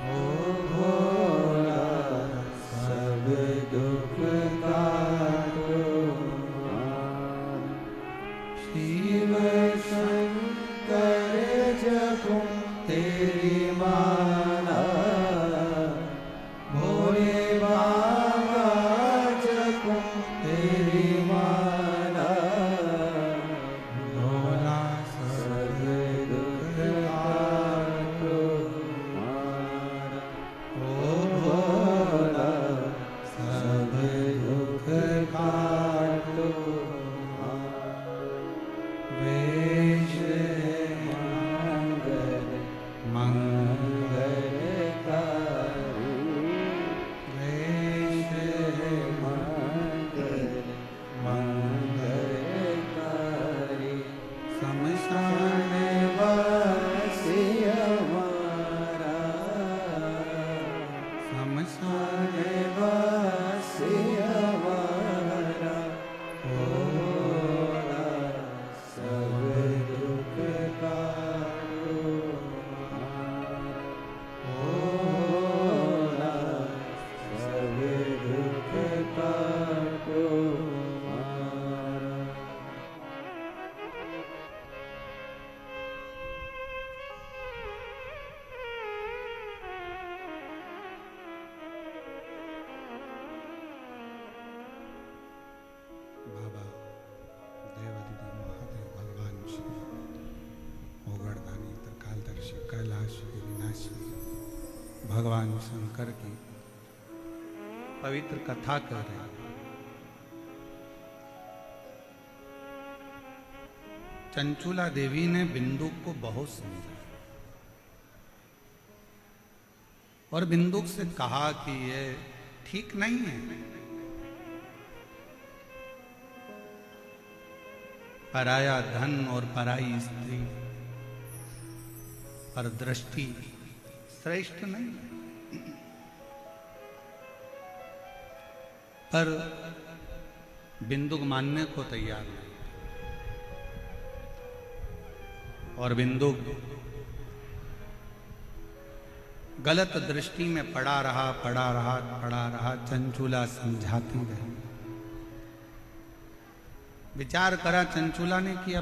ओ भोला सब दुख काटो हार। शिव शंकर जपो तेरी माला। भोले बाबा जपो तेरी माला। भोला सब दुख काटो हार। ओ भोला सब दुख काटो हार। वेश मंगल मंगलकारी। वेश मंगल मंगलकारी। शमशान वासी हमारा। शमशान वासी हमारा। भोला सब दुख काटो हार। भोला सब दुख काटो हार। बाबा देवादिदेव महादेव भगवान शिव ओगड़दानी त्रिकालदर्शी कैलाश विनाशी भगवान शंकर की पवित्र कथा कर रहे हैं। चंचूला देवी ने बिंदु को बहुत समझा और बिंदुक से कहा कि ये ठीक नहीं है। पराया धन और पराई स्त्री पर दृष्टि श्रेष्ठ नहीं है। पर बिंदुक मानने को तैयार नहीं और बिंदुक गलत दृष्टि में पड़ा रहा। चंचूला समझाती रही। विचार करा चंचूला ने किया